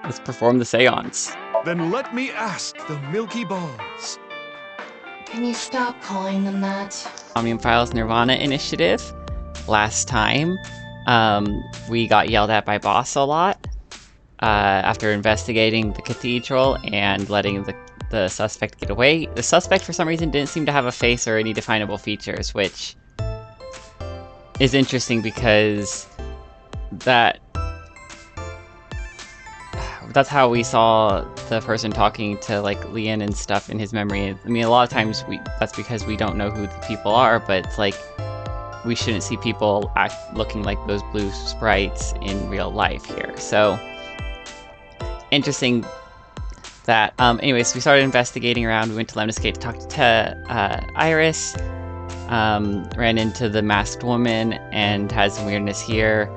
Let's perform the seance. Then let me ask the Milky Balls. Can you stop calling them that? Somnium Files Nirvana initiative. Last time, we got yelled at by boss a lot after investigating the cathedral and letting the suspect get away. The suspect, for some reason, didn't seem to have a face or any definable features, which is interesting because that's how we saw the person talking to, like, Leanne and stuff in his memory. I mean, a lot of times that's because we don't know who the people are, but it's like, we shouldn't see people looking like those blue sprites in real life here. So, interesting that, anyways, we started investigating around. We went to Lemniscate to talk to Iris, ran into the masked woman, and had some weirdness here.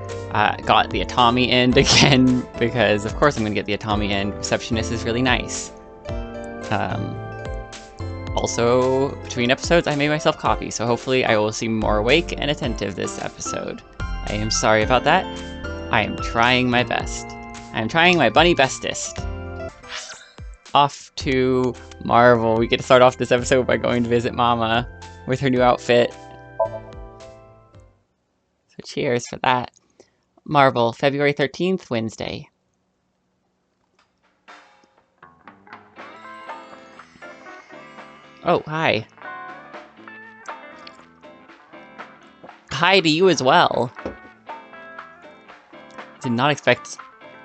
Got the Atami end again, because of course I'm going to get the Atami end. Receptionist is really nice. Also, between episodes, I made myself coffee, so hopefully I will seem more awake and attentive this episode. I am sorry about that. I am trying my best. I am trying my bunny bestest. Off to Marvel. We get to start off this episode by going to visit Mama with her new outfit. So cheers for that. Marvel, February 13th, Wednesday. Oh, hi. Hi to you as well. Did not expect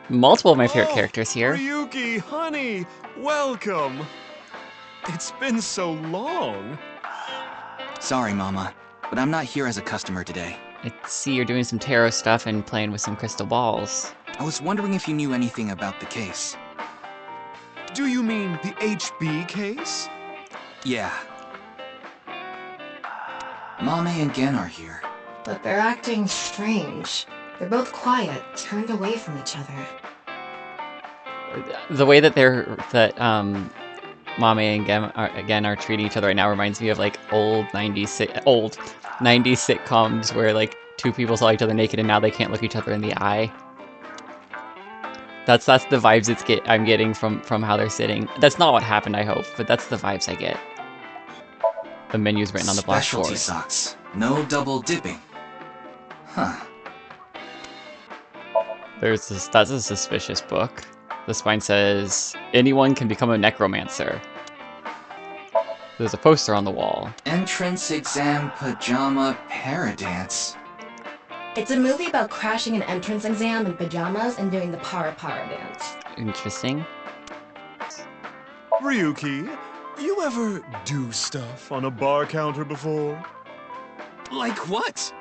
multiple of my favorite characters here. Ryuki, honey, welcome. It's been so long. Sorry, Mama, but I'm not here as a customer today. I see you're doing some tarot stuff and playing with some crystal balls. I was wondering if you knew anything about the case. Do you mean the HB case? Yeah. Mame and Gen are here. But they're acting strange. They're both quiet, turned away from each other. The way that Mame and Gen are treating each other right now reminds me of, like, old 90s sitcoms where, like, two people saw each other naked and now they can't look each other in the eye. That's the vibes I'm getting from how they're sitting. That's not what happened, I hope, but that's the vibes I get. The menu's written on the blackboard. Specialty socks. No double dipping. Huh. That's a suspicious book. The spine says, anyone can become a necromancer. There's a poster on the wall. Entrance exam pajama paradance. It's a movie about crashing an entrance exam in pajamas and doing the para dance. Interesting. Ryuki, you ever do stuff on a bar counter before? Like what?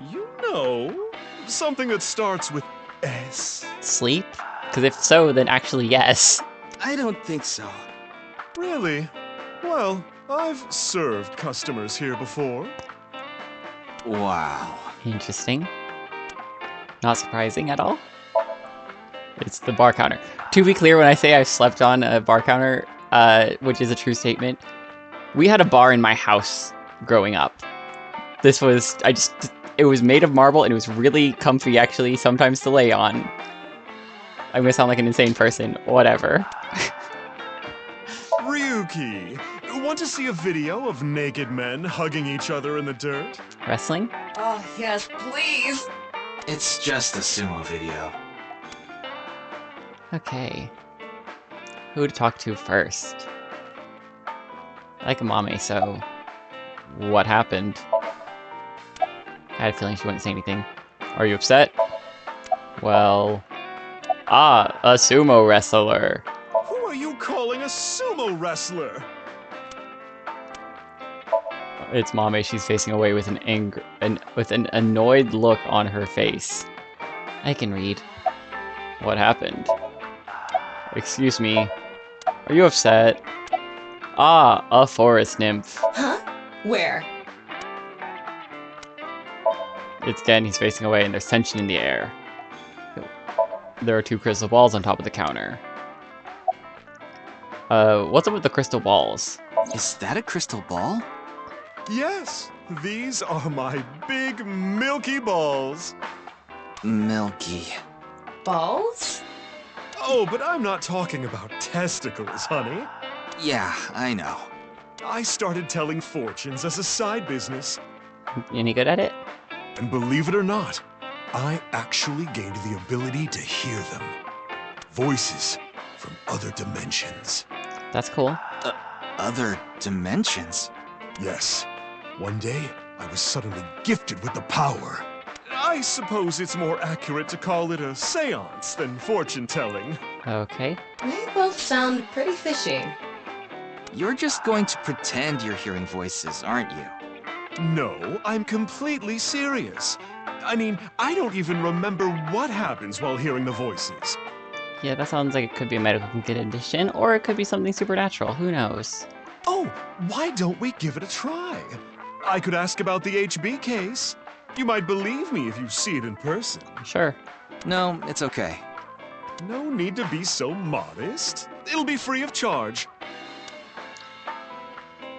You know, something that starts with S. Sleep? Because if so, then actually yes. I don't think so. Really? Well, I've served customers here before. Wow. Interesting. Not surprising at all. It's the bar counter. To be clear, when I say I've slept on a bar counter, which is a true statement, we had a bar in my house growing up. It was made of marble and it was really comfy, actually, sometimes to lay on. I'm gonna sound like an insane person. Whatever. Ryuki, want to see a video of naked men hugging each other in the dirt? Wrestling? Oh, yes, please! It's just a sumo video. Okay. Who to talk to first? I like Mame, so... what happened? I had a feeling she wouldn't say anything. Are you upset? Well... Ah, a sumo wrestler. Who are you calling a sumo wrestler? It's Mame. She's facing away with an annoyed look on her face. I can read. What happened? Excuse me. Are you upset? Ah, a forest nymph. Huh? Where? It's Gen. He's facing away, and there's tension in the air. There are two crystal balls on top of the counter. What's up with the crystal balls? Is that a crystal ball? Yes, these are my big milky balls. Milky. Balls? Oh, but I'm not talking about testicles, honey. Yeah, I know. I started telling fortunes as a side business. Any good at it? And believe it or not, I actually gained the ability to hear them. Voices from other dimensions. That's cool. Other dimensions? Yes. One day, I was suddenly gifted with the power. I suppose it's more accurate to call it a seance than fortune-telling. Okay. They both sound pretty fishy. You're just going to pretend you're hearing voices, aren't you? No, I'm completely serious. I mean, I don't even remember what happens while hearing the voices. Yeah, that sounds like it could be a medical condition, or it could be something supernatural. Who knows? Oh, why don't we give it a try? I could ask about the HB case. You might believe me if you see it in person. Sure. No, it's okay. No need to be so modest. It'll be free of charge.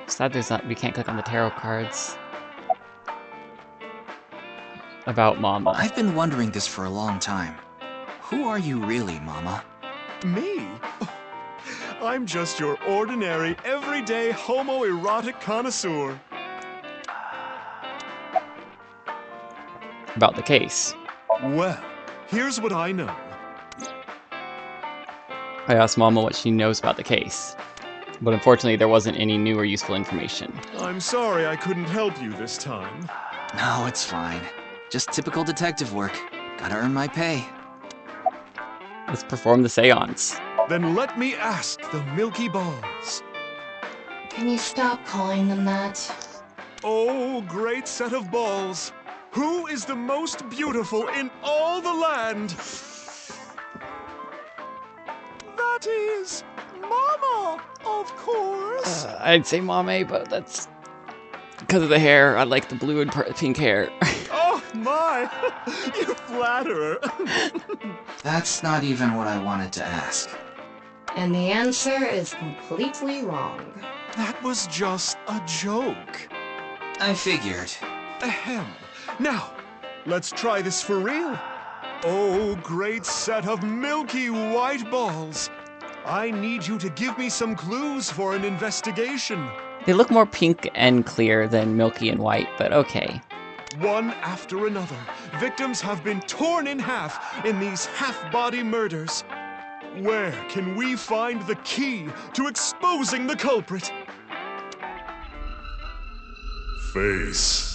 Sad we can't click on the tarot cards. About Mama. I've been wondering this for a long time. Who are you really, Mama? Me? I'm just your ordinary, everyday homoerotic connoisseur. About the case. Well, here's what I know. I asked Mama what she knows about the case. But unfortunately, there wasn't any new or useful information. I'm sorry I couldn't help you this time. No, it's fine. Just typical detective work. Gotta earn my pay. Let's perform the seance. Then let me ask the Milky Balls. Can you stop calling them that? Oh, great set of balls. Who is the most beautiful in all the land? That is Mama, of course. I'd say Mame, but that's because of the hair. I like the blue and pink hair. Oh my, you flatterer. That's not even what I wanted to ask. And the answer is completely wrong. That was just a joke. I figured. Ahem. Now, let's try this for real. Oh, great set of milky white balls. I need you to give me some clues for an investigation. They look more pink and clear than milky and white, but okay. One after another, victims have been torn in half in these half-body murders. Where can we find the key to exposing the culprit? Face.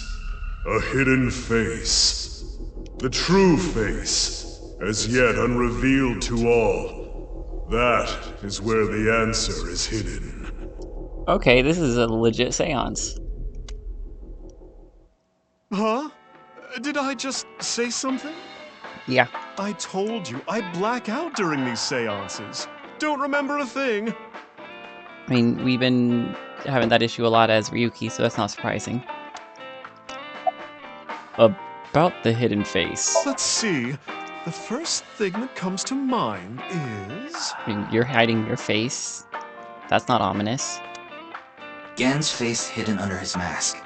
A hidden face. The true face, as yet unrevealed to all. That is where the answer is hidden. Okay, this is a legit seance. Huh? Did I just say something? Yeah. I told you, I black out during these seances. Don't remember a thing. I mean, we've been having that issue a lot as Ryuki, so that's not surprising. About the hidden face. Let's see. The first thing that comes to mind is... I mean, you're hiding your face. That's not ominous. Gen's face hidden under his mask.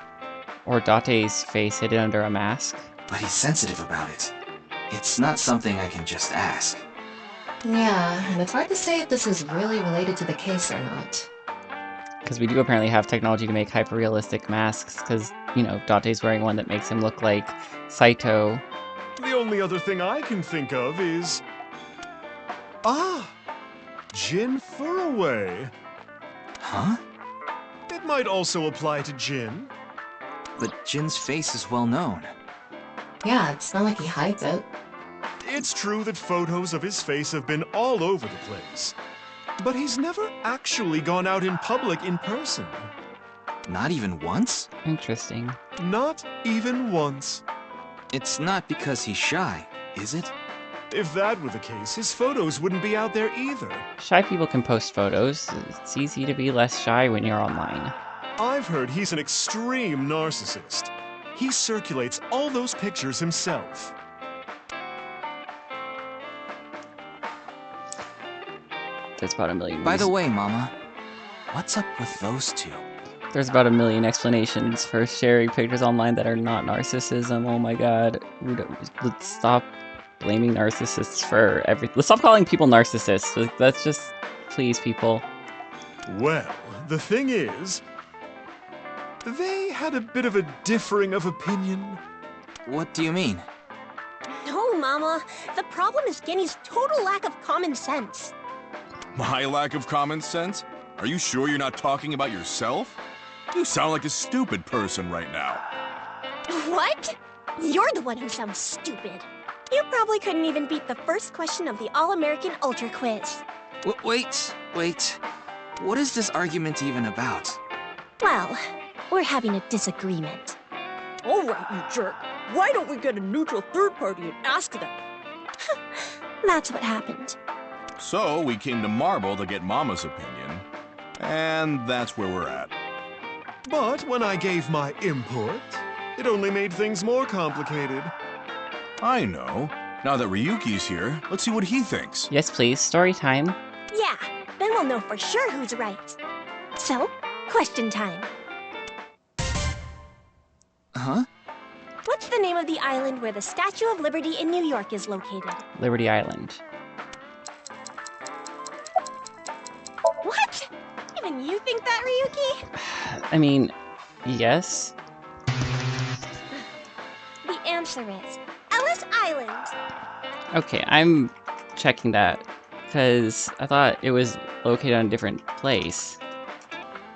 Or Date's face hidden under a mask. But he's sensitive about it. It's not something I can just ask. Yeah, and it's hard to say if this is really related to the case or not. Because we do apparently have technology to make hyper-realistic masks, because, you know, Date's wearing one that makes him look like Saito. The only other thing I can think of is... Ah! Jin Furaway. Huh? It might also apply to Jin. But Jin's face is well known. Yeah, it's not like he hides it. It's true that photos of his face have been all over the place. But he's never actually gone out in public in person. Not even once? Interesting. Not even once. It's not because he's shy, is it? If that were the case, his photos wouldn't be out there either. Shy people can post photos. It's easy to be less shy when you're online. I've heard he's an extreme narcissist. He circulates all those pictures himself. There's about a million By the reasons. way, Mama, what's up with those two? There's about a million explanations for sharing pictures online that are not narcissism. Oh my god. Let's stop blaming narcissists for everything. Let's stop calling people narcissists. Like, that's just, please, people. Well, the thing is, they had a bit of a differing of opinion. What do you mean? No, Mama. The problem is Genny's total lack of common sense. My lack of common sense? Are you sure you're not talking about yourself? You sound like a stupid person right now. What? You're the one who sounds stupid. You probably couldn't even beat the first question of the All-American Ultra Quiz. Wait. What is this argument even about? Well, we're having a disagreement. All right, you jerk. Why don't we get a neutral third party and ask them? That's what happened. So we came to Marble to get Mama's opinion, and that's where we're at. But when I gave my input, it only made things more complicated. I know. Now that Ryuki's here, let's see what he thinks. Yes, please. Story time. Yeah, then we'll know for sure who's right. So, question time. Huh? What's the name of the island where the Statue of Liberty in New York is located? Liberty Island. What? Even you think that, Ryuki? I mean, yes. The answer is Ellis Island. Okay, I'm checking that because I thought it was located on a different place.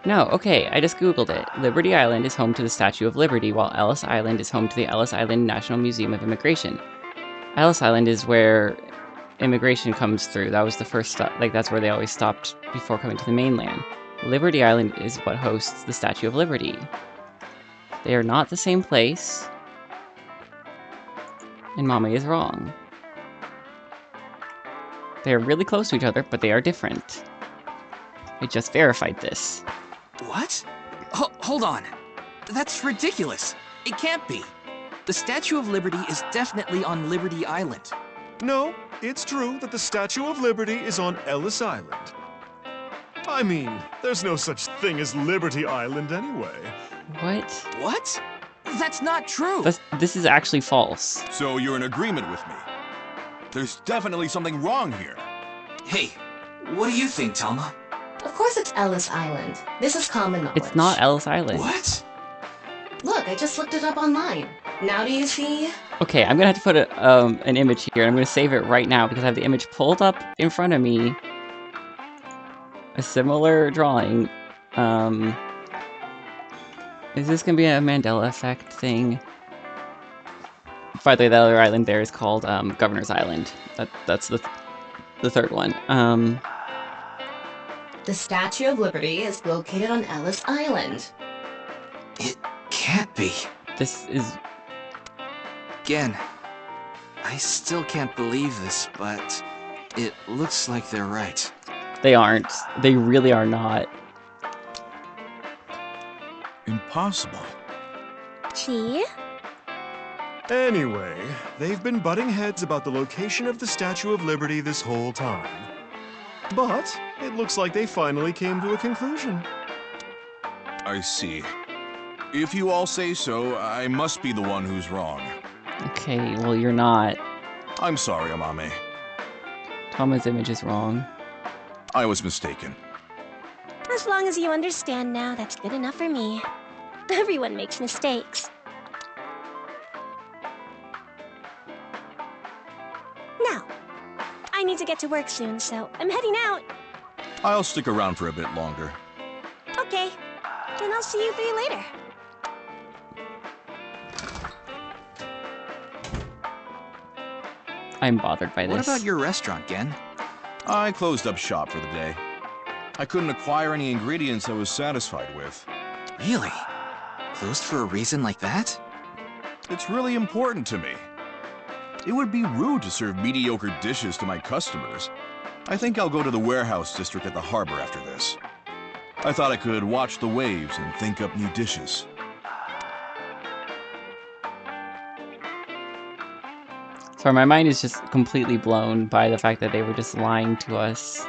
No, okay, I just googled it. Liberty Island is home to the Statue of Liberty, while Ellis Island is home to the Ellis Island National Museum of Immigration. Ellis Island is where immigration comes through. That was the first stop, like that's where they always stopped before coming to the mainland. Liberty Island is what hosts the Statue of Liberty. They are not the same place, and Mommy is wrong. They are really close to each other, but they are different. I just verified this. What? Hold on. That's ridiculous. It can't be. The Statue of Liberty is definitely on Liberty Island. No, it's true that the Statue of Liberty is on Ellis Island. I mean, there's no such thing as Liberty Island anyway. What? What? That's not true. This is actually false. So you're in agreement with me. There's definitely something wrong here. Hey, what do you think, Telma? Of course it's Ellis Island. This is common knowledge. It's not Ellis Island. What? Look, I just looked it up online. Now do you see? Okay, I'm gonna have to put an image here, and I'm gonna save it right now because I have the image pulled up in front of me. A similar drawing. Is this gonna be a Mandela effect thing? By the way, the other island there is called Governor's Island. That's the third one. The Statue of Liberty is located on Ellis Island. It can't be. This is... Again, I still can't believe this, but it looks like they're right. They aren't. They really are not. Impossible. Gee? Anyway, they've been butting heads about the location of the Statue of Liberty this whole time. But it looks like they finally came to a conclusion. I see. If you all say so, I must be the one who's wrong. Okay, well you're not. I'm sorry, Amame. Tama's image is wrong. I was mistaken. As long as you understand now, that's good enough for me. Everyone makes mistakes. Now, I need to get to work soon, so I'm heading out. I'll stick around for a bit longer. Okay, then I'll see you three later. I'm bothered by this. What about your restaurant, Gen? I closed up shop for the day. I couldn't acquire any ingredients I was satisfied with. Really? Closed for a reason like that? It's really important to me. It would be rude to serve mediocre dishes to my customers. I think I'll go to the warehouse district at the harbor after this. I thought I could watch the waves and think up new dishes. Sorry, my mind is just completely blown by the fact that they were just lying to us.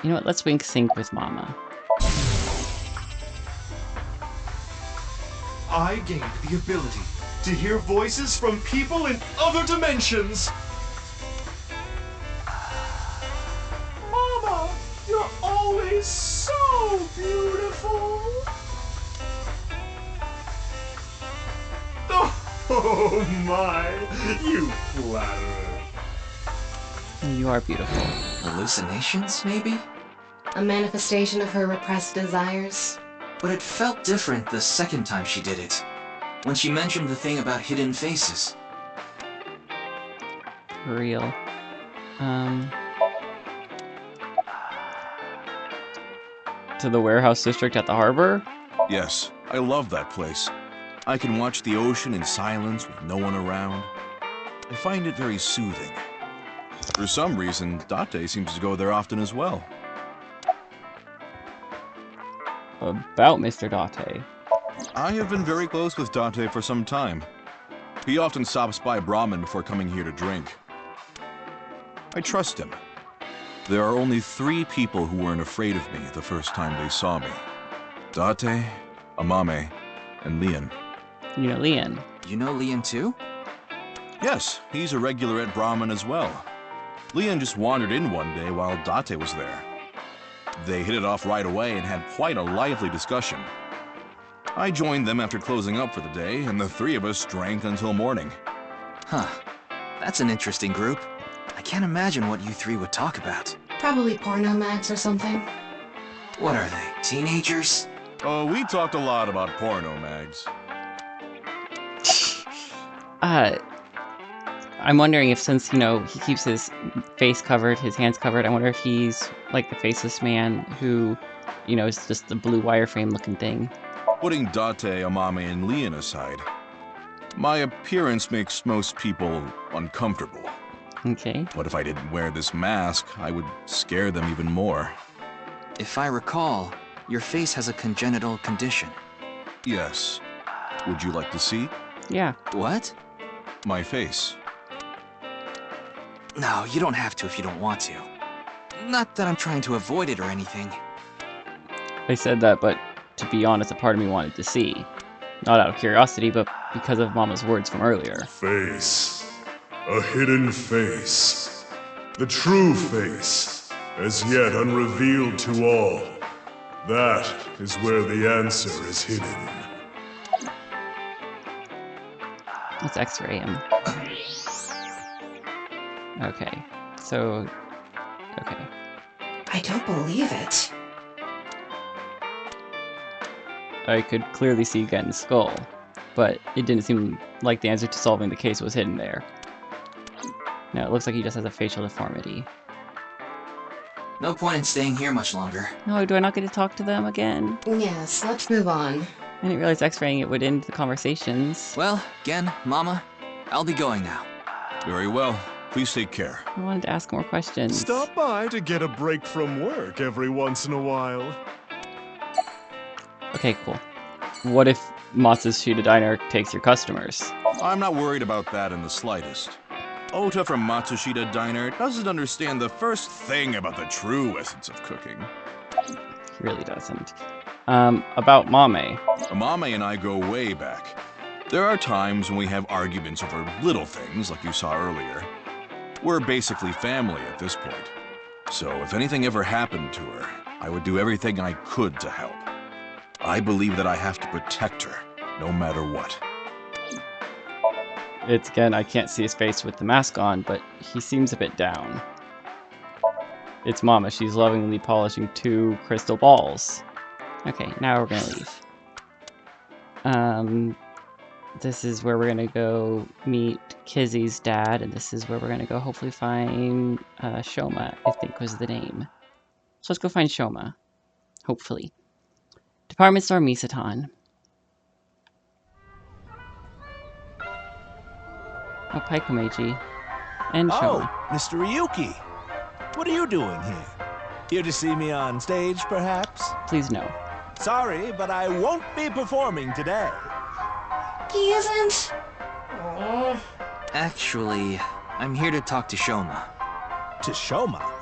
You know what? Let's wink sync with Mama. I gained the ability to hear voices from people in other dimensions. Mama, you're always so beautiful. Oh my, you flatterer. You are beautiful. Hallucinations, maybe? A manifestation of her repressed desires. But it felt different the second time she did it. When she mentioned the thing about hidden faces. For real. To the warehouse district at the harbor? Yes, I love that place. I can watch the ocean in silence with no one around. I find it very soothing. For some reason, Date seems to go there often as well. About Mr. Date. I have been very close with Date for some time. He often stops by Brahmin before coming here to drink. I trust him. There are only 3 people who weren't afraid of me the first time they saw me. Date, Amame, and Leon. You know Leon. You know Leon too? Yes, he's a regular at Brahmin as well. Leon just wandered in one day while Date was there. They hit it off right away and had quite a lively discussion. I joined them after closing up for the day, and the 3 of us drank until morning. Huh. That's an interesting group. I can't imagine what you 3 would talk about. Probably porno mags or something. What are they, teenagers? Oh, we talked a lot about porno mags. I'm wondering if since, he keeps his face covered, his hands covered, I wonder if he's like the faceless man who, is just the blue wireframe looking thing. Putting Date, Amame, and Leon aside, my appearance makes most people uncomfortable. Okay. What if I didn't wear this mask? I would scare them even more. If I recall, your face has a congenital condition. Yes. Would you like to see? Yeah. What? My face. No, you don't have to if you don't want to. Not that I'm trying to avoid it or anything. I said that, but to be honest, a part of me wanted to see. Not out of curiosity, but because of Mama's words from earlier. Face. A hidden face. The true face, as yet unrevealed to all. That is where the answer is hidden. Let's x-ray him. Okay. So... Okay. I don't believe it. I could clearly see Gen's skull, but it didn't seem like the answer to solving the case was hidden there. No, it looks like he just has a facial deformity. No point in staying here much longer. No, do I not get to talk to them again? Yes, let's move on. I didn't realize x-raying it would end the conversations. Well, Gen, Mama, I'll be going now. Very well. Please take care. I wanted to ask more questions. Stop by to get a break from work every once in a while. Okay, cool. What if Matsushita Diner takes your customers? I'm not worried about that in the slightest. Ota from Matsushita Diner doesn't understand the first thing about the true essence of cooking. He really doesn't. About Mame. Amame and I go way back. There are times when we have arguments over little things, like you saw earlier. We're basically family at this point. So if anything ever happened to her, I would do everything I could to help. I believe that I have to protect her, no matter what. It's again, I can't see his face with the mask on, but he seems a bit down. It's Mama. She's lovingly polishing 2 crystal balls. Okay, now we're gonna leave. This is where we're gonna go meet Kizzy's dad, and this is where we're gonna go hopefully find Shoma, I think was the name. So let's go find Shoma. Hopefully. Department store Misaton. Oh, Paikomeiji. And Shoma. Oh, Mr. Ryuki. What are you doing here? Here to see me on stage, perhaps? Please no. Sorry, but I won't be performing today. He isn't. Oh. Actually, I'm here to talk to Shoma. To Shoma?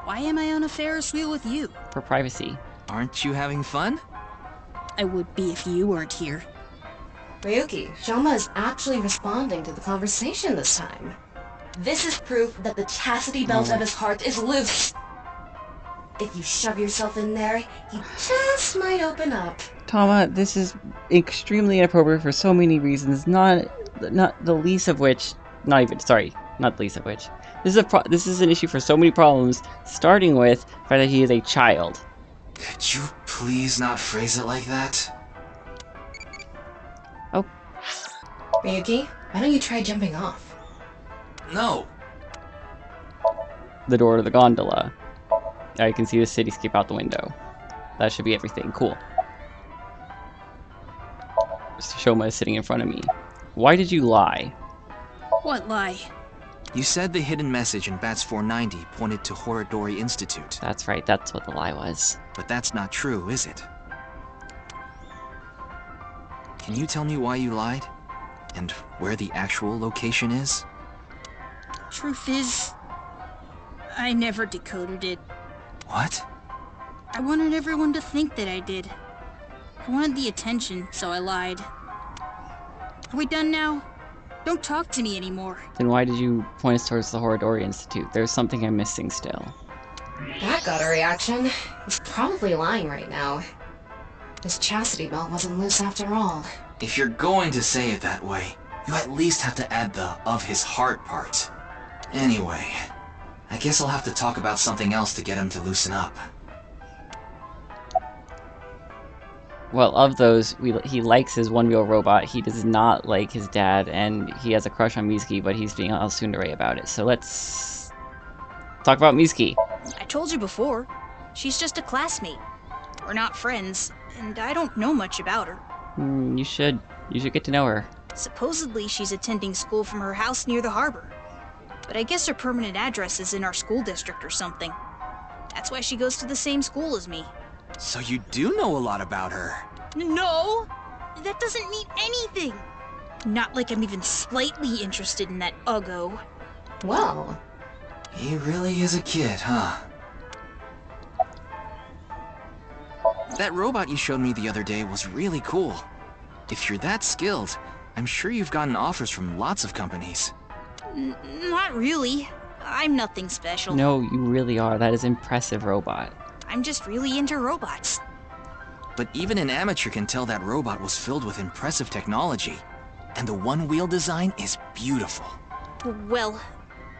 Why am I on a Ferris wheel with you? For privacy. Aren't you having fun? I would be if you weren't here. Ryuki, Shoma is actually responding to the conversation this time. This is proof that the chastity belt of his heart is loose. If you shove yourself in there, he just might open up. Tama, this is extremely inappropriate for so many reasons, not the least of which, not the least of which. This is an issue for so many problems, starting with the fact that he is a child. Could you please not phrase it like that? Oh. Ryuki, why don't you try jumping off? No. The door to the gondola. I can see the cityscape out the window. That should be everything. Cool. Shoma is sitting in front of me. Why did you lie? What lie? You said the hidden message in Bats 490 pointed to Horodori Institute. That's right, that's what the lie was. But that's not true, is it? Can you tell me why you lied? And where the actual location is? Truth is, I never decoded it. What? I wanted everyone to think that I did. I wanted the attention, so I lied. Are we done now? Don't talk to me anymore. Then why did you point us towards the Horodori Institute? There's something I'm missing still. That got a reaction. He's probably lying right now. His chastity belt wasn't loose after all. If you're going to say it that way, you at least have to add the "of his heart" part. Anyway, I guess I'll have to talk about something else to get him to loosen up. Well, of those, he likes his one-wheel robot, he does not like his dad, and he has a crush on Mizuki, but he's being all tsundere about it. So let's talk about Mizuki. I told you before, she's just a classmate. We're not friends, and I don't know much about her. You should get to know her. Supposedly she's attending school from her house near the harbor. But I guess her permanent address is in our school district or something. That's why she goes to the same school as me. So you do know a lot about her. No! That doesn't mean anything! Not like I'm even slightly interested in that uggo. Well, He really is a kid, huh? That robot you showed me the other day was really cool. If you're that skilled, I'm sure you've gotten offers from lots of companies. Not really. I'm nothing special. No, you really are. That is impressive robot. I'm just really into robots. But even an amateur can tell that robot was filled with impressive technology. And the one-wheel design is beautiful. Well,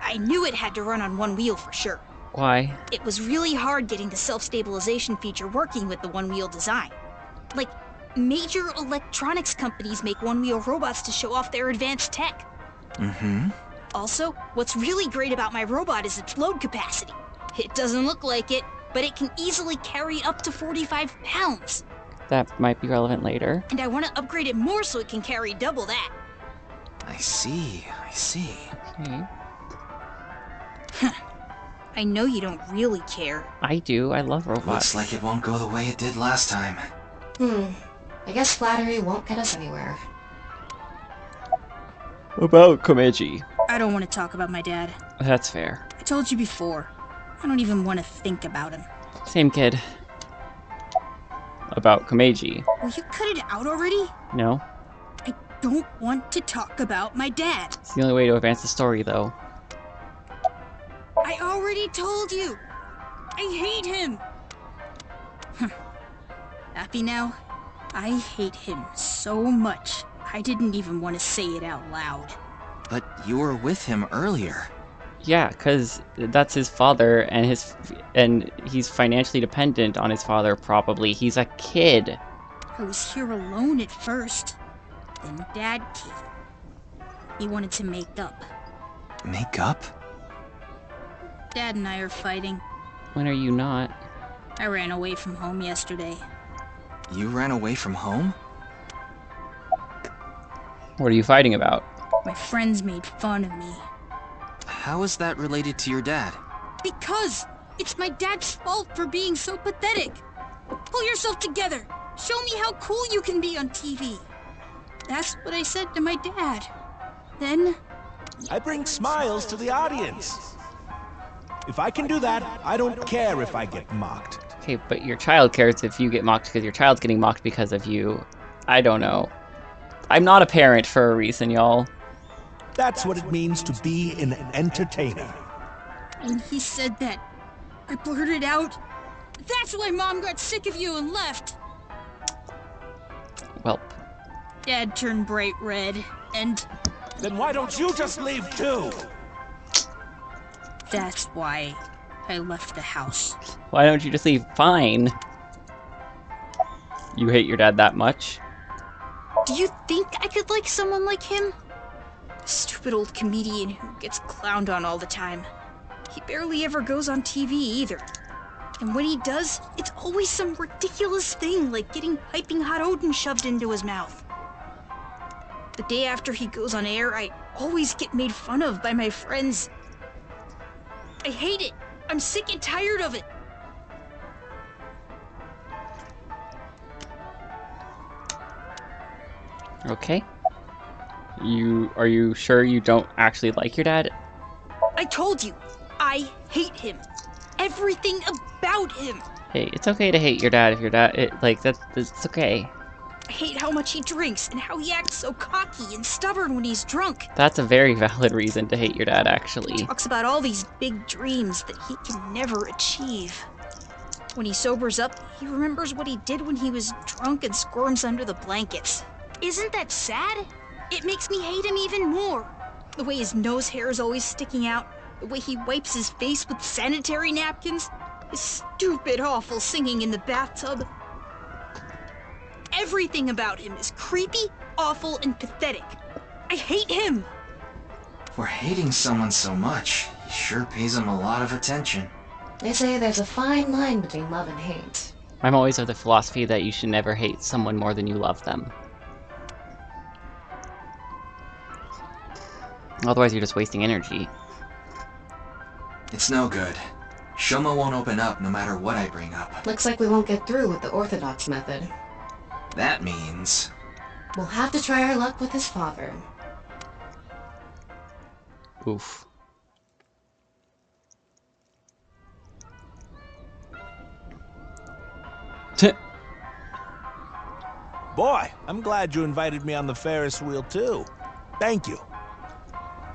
I knew it had to run on one wheel for sure. Why? It was really hard getting the self-stabilization feature working with the one-wheel design. Like, major electronics companies make one-wheel robots to show off their advanced tech. Mm-hmm. Also, what's really great about my robot is its load capacity. It doesn't look like it, but it can easily carry up to 45 pounds. That might be relevant later. And I want to upgrade it more so it can carry double that. I see. Okay. I know you don't really care. I do. I love robots. Looks like it won't go the way it did last time. I guess flattery won't get us anywhere. About Komeji. I don't want to talk about my dad. That's fair. I told you before. I don't even want to think about him. Same kid. About Komeji. Will you cut it out already? No. I don't want to talk about my dad. It's the only way to advance the story, though. I already told you. I hate him. Happy now? I hate him so much, I didn't even want to say it out loud. But you were with him earlier. Yeah, because that's his father, and he's financially dependent on his father, probably. He's a kid. I was here alone at first. Then Dad came. He wanted to make up. Make up? Dad and I are fighting. When are you not? I ran away from home yesterday. You ran away from home? What are you fighting about? My friends made fun of me. How is that related to your dad? Because it's my dad's fault for being so pathetic. Pull yourself together. Show me how cool you can be on TV. That's what I said to my dad. Then... I bring smiles to the audience. If I can do that, I don't care if I get mocked. Okay, but your child cares if you get mocked because your child's getting mocked because of you. I don't know. I'm not a parent for a reason, y'all. That's what it means to be an entertainer. And he said that. I blurted out. That's why Mom got sick of you and left. Welp. Dad turned bright red, and Then why don't you just leave too? that's why I left the house. Why don't you just leave? Fine. You hate your dad that much? Do you think I could like someone like him? A stupid old comedian who gets clowned on all the time. He barely ever goes on TV either. And when he does, it's always some ridiculous thing like getting piping hot Odin shoved into his mouth. The day after he goes on air, I always get made fun of by my friends. I hate it. I'm sick and tired of it. Okay. Are you sure you don't actually like your dad? I told you, I hate him. Everything about him. Hey, it's okay to hate your dad if your dad, it's okay. I hate how much he drinks and how he acts so cocky and stubborn when he's drunk. That's a very valid reason to hate your dad, actually. Talks about all these big dreams that he can never achieve. When he sobers up, he remembers what he did when he was drunk and squirms under the blankets. Isn't that sad? It makes me hate him even more. The way his nose hair is always sticking out, the way he wipes his face with sanitary napkins, his stupid, awful singing in the bathtub. Everything about him is creepy, awful, and pathetic. I hate him! For hating someone so much, he sure pays him a lot of attention. They say there's a fine line between love and hate. I'm always of the philosophy that you should never hate someone more than you love them. Otherwise you're just wasting energy. It's no good. Shoma won't open up no matter what I bring up. Looks like we won't get through with the orthodox method. That means... We'll have to try our luck with his father. Oof. Boy, I'm glad you invited me on the Ferris wheel too. Thank you.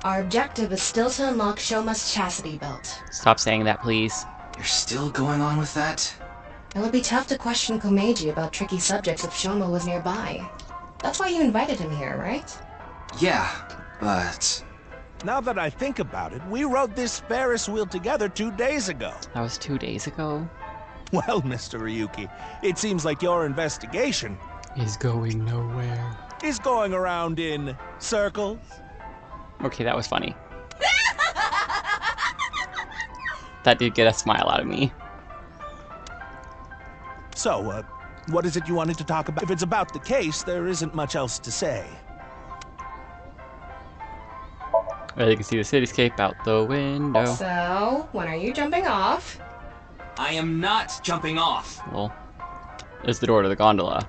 Our objective is still to unlock Shoma's chastity belt. Stop saying that, please. You're still going on with that? It would be tough to question Komeiji about tricky subjects if Shoma was nearby. That's why you invited him here, right? Yeah, but... Now that I think about it, we rode this Ferris wheel together 2 days ago. That was 2 days ago? Well, Mr. Ryuki, it seems like your investigation... is going nowhere. ...is going around in circles. Okay, that was funny. That did get a smile out of me. So, what is it you wanted to talk about? If it's about the case, there isn't much else to say. Well, you can see the cityscape out the window. So, when are you jumping off? I am not jumping off. Well, there's the door to the gondola.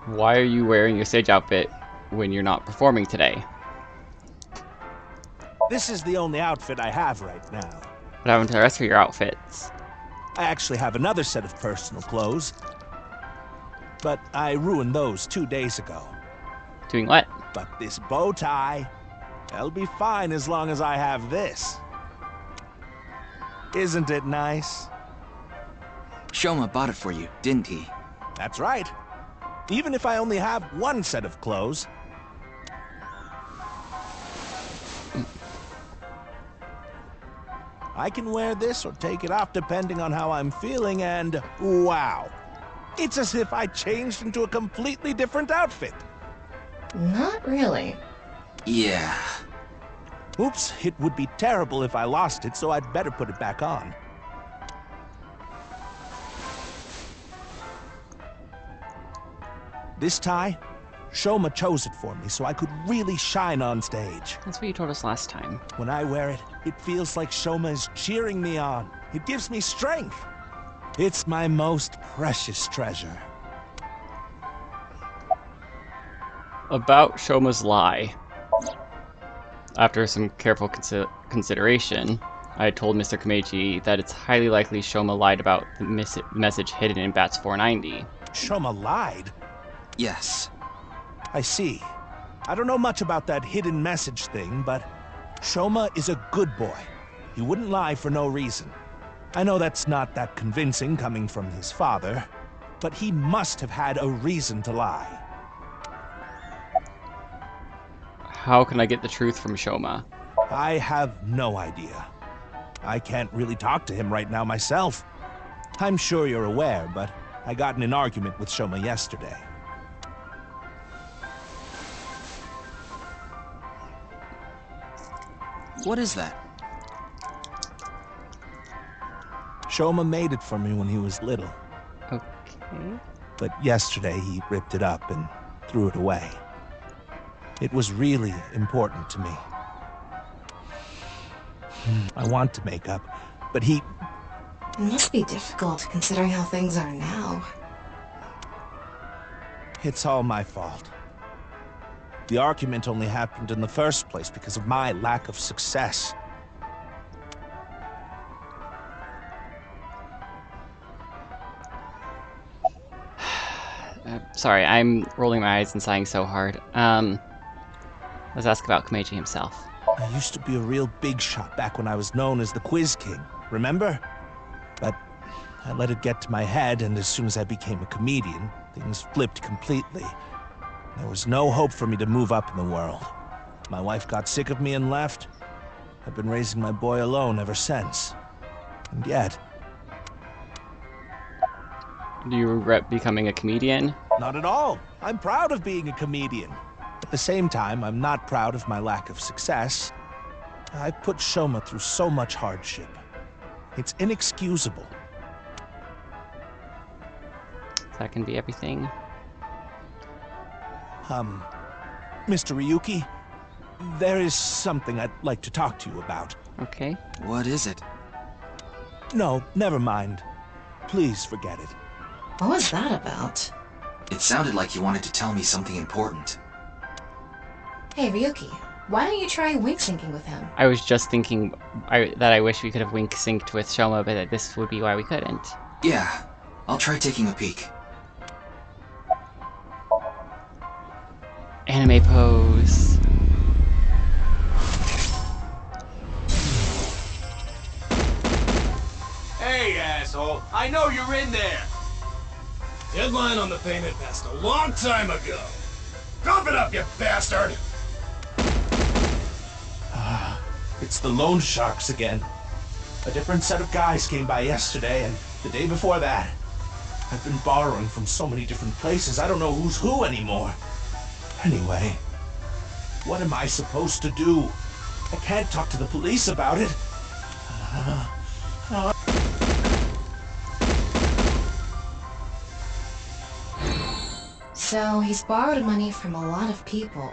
Why are you wearing your stage outfit when you're not performing today? This is the only outfit I have right now. What happened to the rest of your outfits? I actually have another set of personal clothes, but I ruined those 2 days ago. Doing what? But this bow tie, that'll be fine as long as I have this. Isn't it nice? Shoma bought it for you, didn't he? That's right. Even if I only have one set of clothes. I can wear this or take it off depending on how I'm feeling, and wow. It's as if I changed into a completely different outfit. Not really. Yeah. Oops, it would be terrible if I lost it, so I'd better put it back on. This tie, Shoma chose it for me so I could really shine on stage. That's what you told us last time. When I wear it, it feels like Shoma is cheering me on. It gives me strength. It's my most precious treasure. About Shoma's lie. After some careful consideration, I told Mr. Komeiji that it's highly likely Shoma lied about the message hidden in Bats 490. Shoma lied? Yes. I see. I don't know much about that hidden message thing, but Shoma is a good boy. He wouldn't lie for no reason. I know that's not that convincing coming from his father, but he must have had a reason to lie. How can I get the truth from Shoma? I have no idea. I can't really talk to him right now myself. I'm sure you're aware, but I got in an argument with Shoma yesterday. What is that? Shoma made it for me when he was little. Okay. But yesterday he ripped it up and threw it away. It was really important to me. I want to make up, but he... It must be difficult considering how things are now. It's all my fault. The argument only happened in the first place because of my lack of success. Sorry, I'm rolling my eyes and sighing so hard. Let's ask about Komeiji himself. I used to be a real big shot back when I was known as the Quiz King, remember? But I let it get to my head, and as soon as I became a comedian, things flipped completely. There was no hope for me to move up in the world. My wife got sick of me and left. I've been raising my boy alone ever since. And yet... Do you regret becoming a comedian? Not at all. I'm proud of being a comedian. At the same time, I'm not proud of my lack of success. I've put Shoma through so much hardship. It's inexcusable. That can be everything. Mr. Ryuki, there is something I'd like to talk to you about. Okay. What is it? No, never mind. Please forget it. What was that about? It sounded like you wanted to tell me something important. Hey, Ryuki, why don't you try wink syncing with him? I was just thinking that I wish we could have wink synced with Shoma, but that this would be why we couldn't. Yeah, I'll try taking a peek. Anime pose. Hey, asshole! I know you're in there! Deadline on the payment passed a long time ago. Cough it up, you bastard! It's the loan sharks again. A different set of guys came by yesterday and the day before that. I've been borrowing from so many different places, I don't know who's who anymore. Anyway, what am I supposed to do? I can't talk to the police about it. So, he's borrowed money from a lot of people.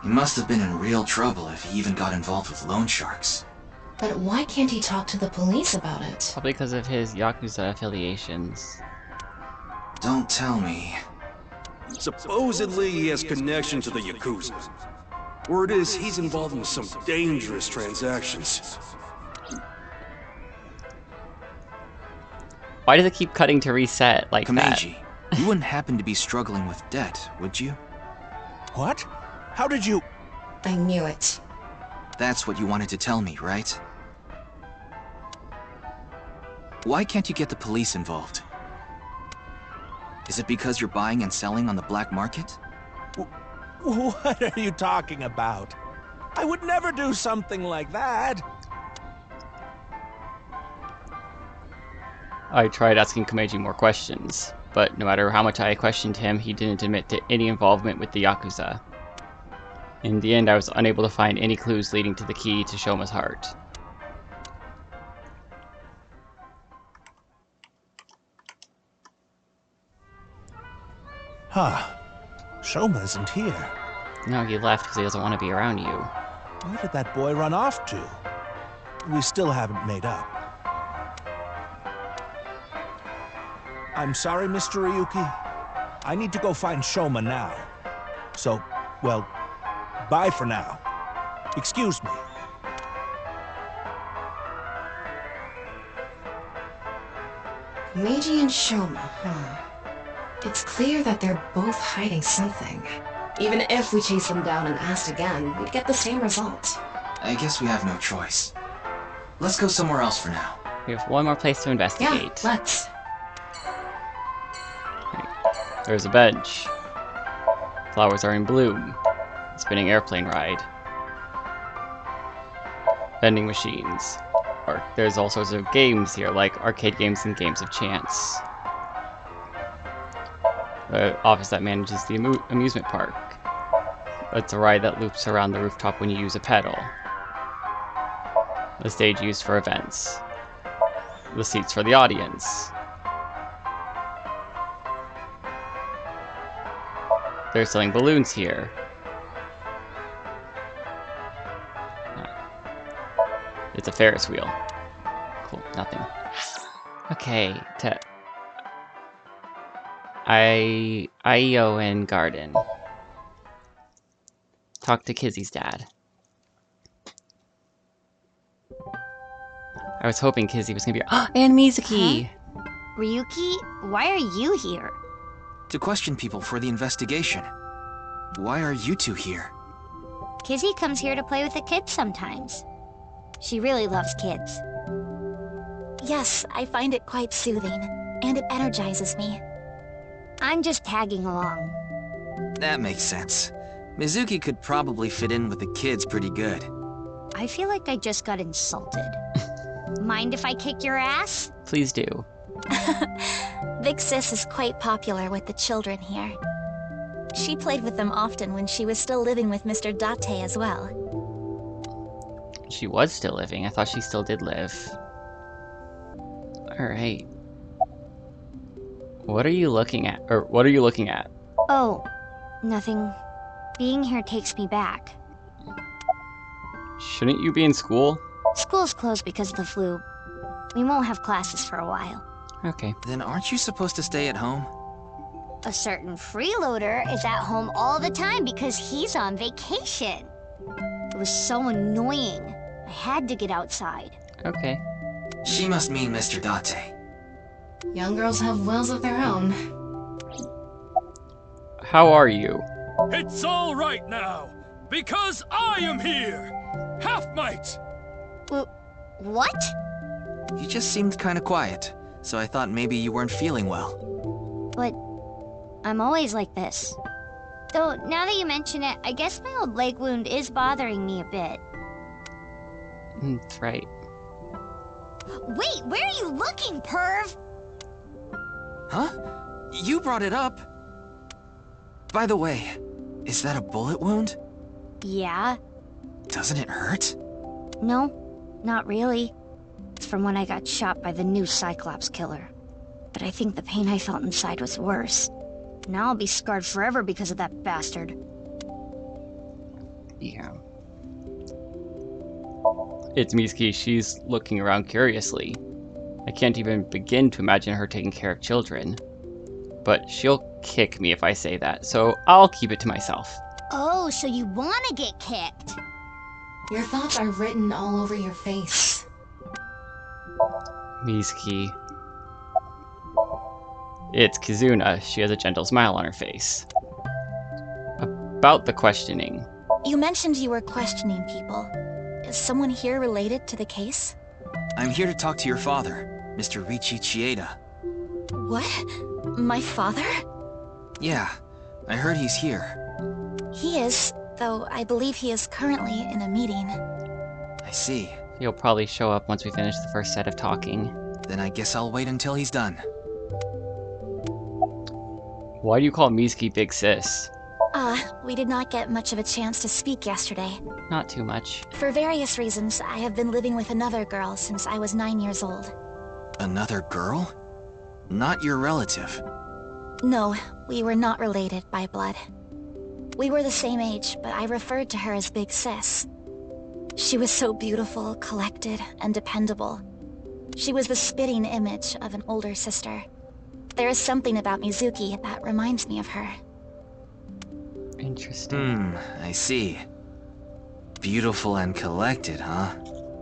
He must have been in real trouble if he even got involved with loan sharks. But why can't he talk to the police about it? Probably because of his Yakuza affiliations. Don't tell me. Supposedly he has connection to the Yakuza. Word is he's involved in some dangerous transactions. Why does it keep cutting to reset like Komeiji, you wouldn't happen to be struggling with debt, would you? What? How did you... I knew it. That's what you wanted to tell me, right? Why can't you get the police involved? Is it because you're buying and selling on the black market? What are you talking about? I would never do something like that. I tried asking Komeiji more questions, but no matter how much I questioned him, he didn't admit to any involvement with the Yakuza. In the end, I was unable to find any clues leading to the key to Shoma's heart. Huh. Shoma isn't here. No, he left because he doesn't want to be around you. Where did that boy run off to? We still haven't made up. I'm sorry, Mr. Ryuki. I need to go find Shoma now. So, well, bye for now. Excuse me. Meiji and Shoma, huh? It's clear that they're both hiding something. Even if we chased them down and asked again, we'd get the same result. I guess we have no choice. Let's go somewhere else for now. We have one more place to investigate. Yeah, let's. There's a bench. Flowers are in bloom. A spinning airplane ride. Vending machines. Or there's all sorts of games here, like arcade games and games of chance. The office that manages the amusement park. It's a ride that loops around the rooftop when you use a pedal. The stage used for events. The seats for the audience. They're selling balloons here. It's a Ferris wheel. Cool, nothing. Okay, Ioan Garden. Talk to Kizzy's dad. I was hoping Kizzy was gonna be. Oh, and Mizuki! Huh? Ryuki, why are you here? To question people for the investigation. Why are you two here? Kizzy comes here to play with the kids sometimes. She really loves kids. Yes, I find it quite soothing, and it energizes me. I'm just tagging along. That makes sense. Mizuki could probably fit in with the kids pretty good. I feel like I just got insulted. Mind if I kick your ass? Please do. Big Sis is quite popular with the children here. She played with them often when she was still living with Mr. Date as well. She was still living. I thought she still did live. Alright. What are you looking at? Or what are you looking at? Oh, nothing. Being here takes me back. Shouldn't you be in school? School's closed because of the flu. We won't have classes for a while. Okay. Then aren't you supposed to stay at home? A certain freeloader is at home all the time because he's on vacation. It was so annoying. I had to get outside. Okay. She must mean Mr. Date. Young girls have wills of their own. How are you? It's all right now, because I am here! Half-mite! What? You just seemed kinda quiet, so I thought maybe you weren't feeling well. But I'm always like this. Though, now that you mention it, I guess my old leg wound is bothering me a bit. That's right. Wait, where are you looking, perv? Huh? You brought it up. By the way, is that a bullet wound? Yeah. Doesn't it hurt? No, not really. It's from when I got shot by the new Cyclops killer. But I think the pain I felt inside was worse. Now I'll be scarred forever because of that bastard. Yeah. It's Mizuki. She's looking around curiously. I can't even begin to imagine her taking care of children. But she'll kick me if I say that, so I'll keep it to myself. Oh, so you wanna get kicked? Your thoughts are written all over your face. Mizuki. It's Kizuna. She has a gentle smile on her face. About the questioning. You mentioned you were questioning people. Is someone here related to the case? I'm here to talk to your father, Mr. Riichi Chieda. What? My father? Yeah, I heard he's here. He is, though I believe he is currently in a meeting. I see. He'll probably show up once we finish the first set of talking. Then I guess I'll wait until he's done. Why do you call Mizuki Big Sis? We did not get much of a chance to speak yesterday. Not too much. For various reasons, I have been living with another girl since I was 9 years old. Another girl? Not your relative. No, we were not related by blood. We were the same age, but I referred to her as Big Sis. She was so beautiful, collected, and dependable. She was the spitting image of an older sister. There is something about Mizuki that reminds me of her. Interesting. I see. beautiful and collected, huh?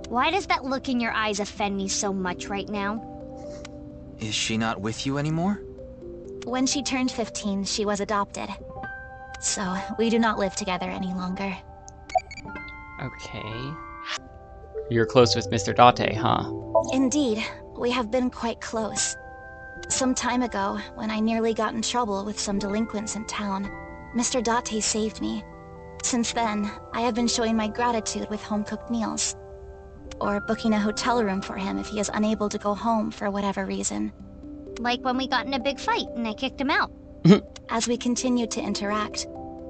Why does that look in your eyes offend me so much right now? Is she not with you anymore? When she turned 15, she was adopted. So, we do not live together any longer. Okay. You're close with Mr. Date, huh? Indeed, we have been quite close. Some time ago, when I nearly got in trouble with some delinquents in town, Mr. Date saved me. Since then, I have been showing my gratitude with home-cooked meals. Or booking a hotel room for him if he is unable to go home for whatever reason. Like when we got in a big fight and I kicked him out. As we continued to interact,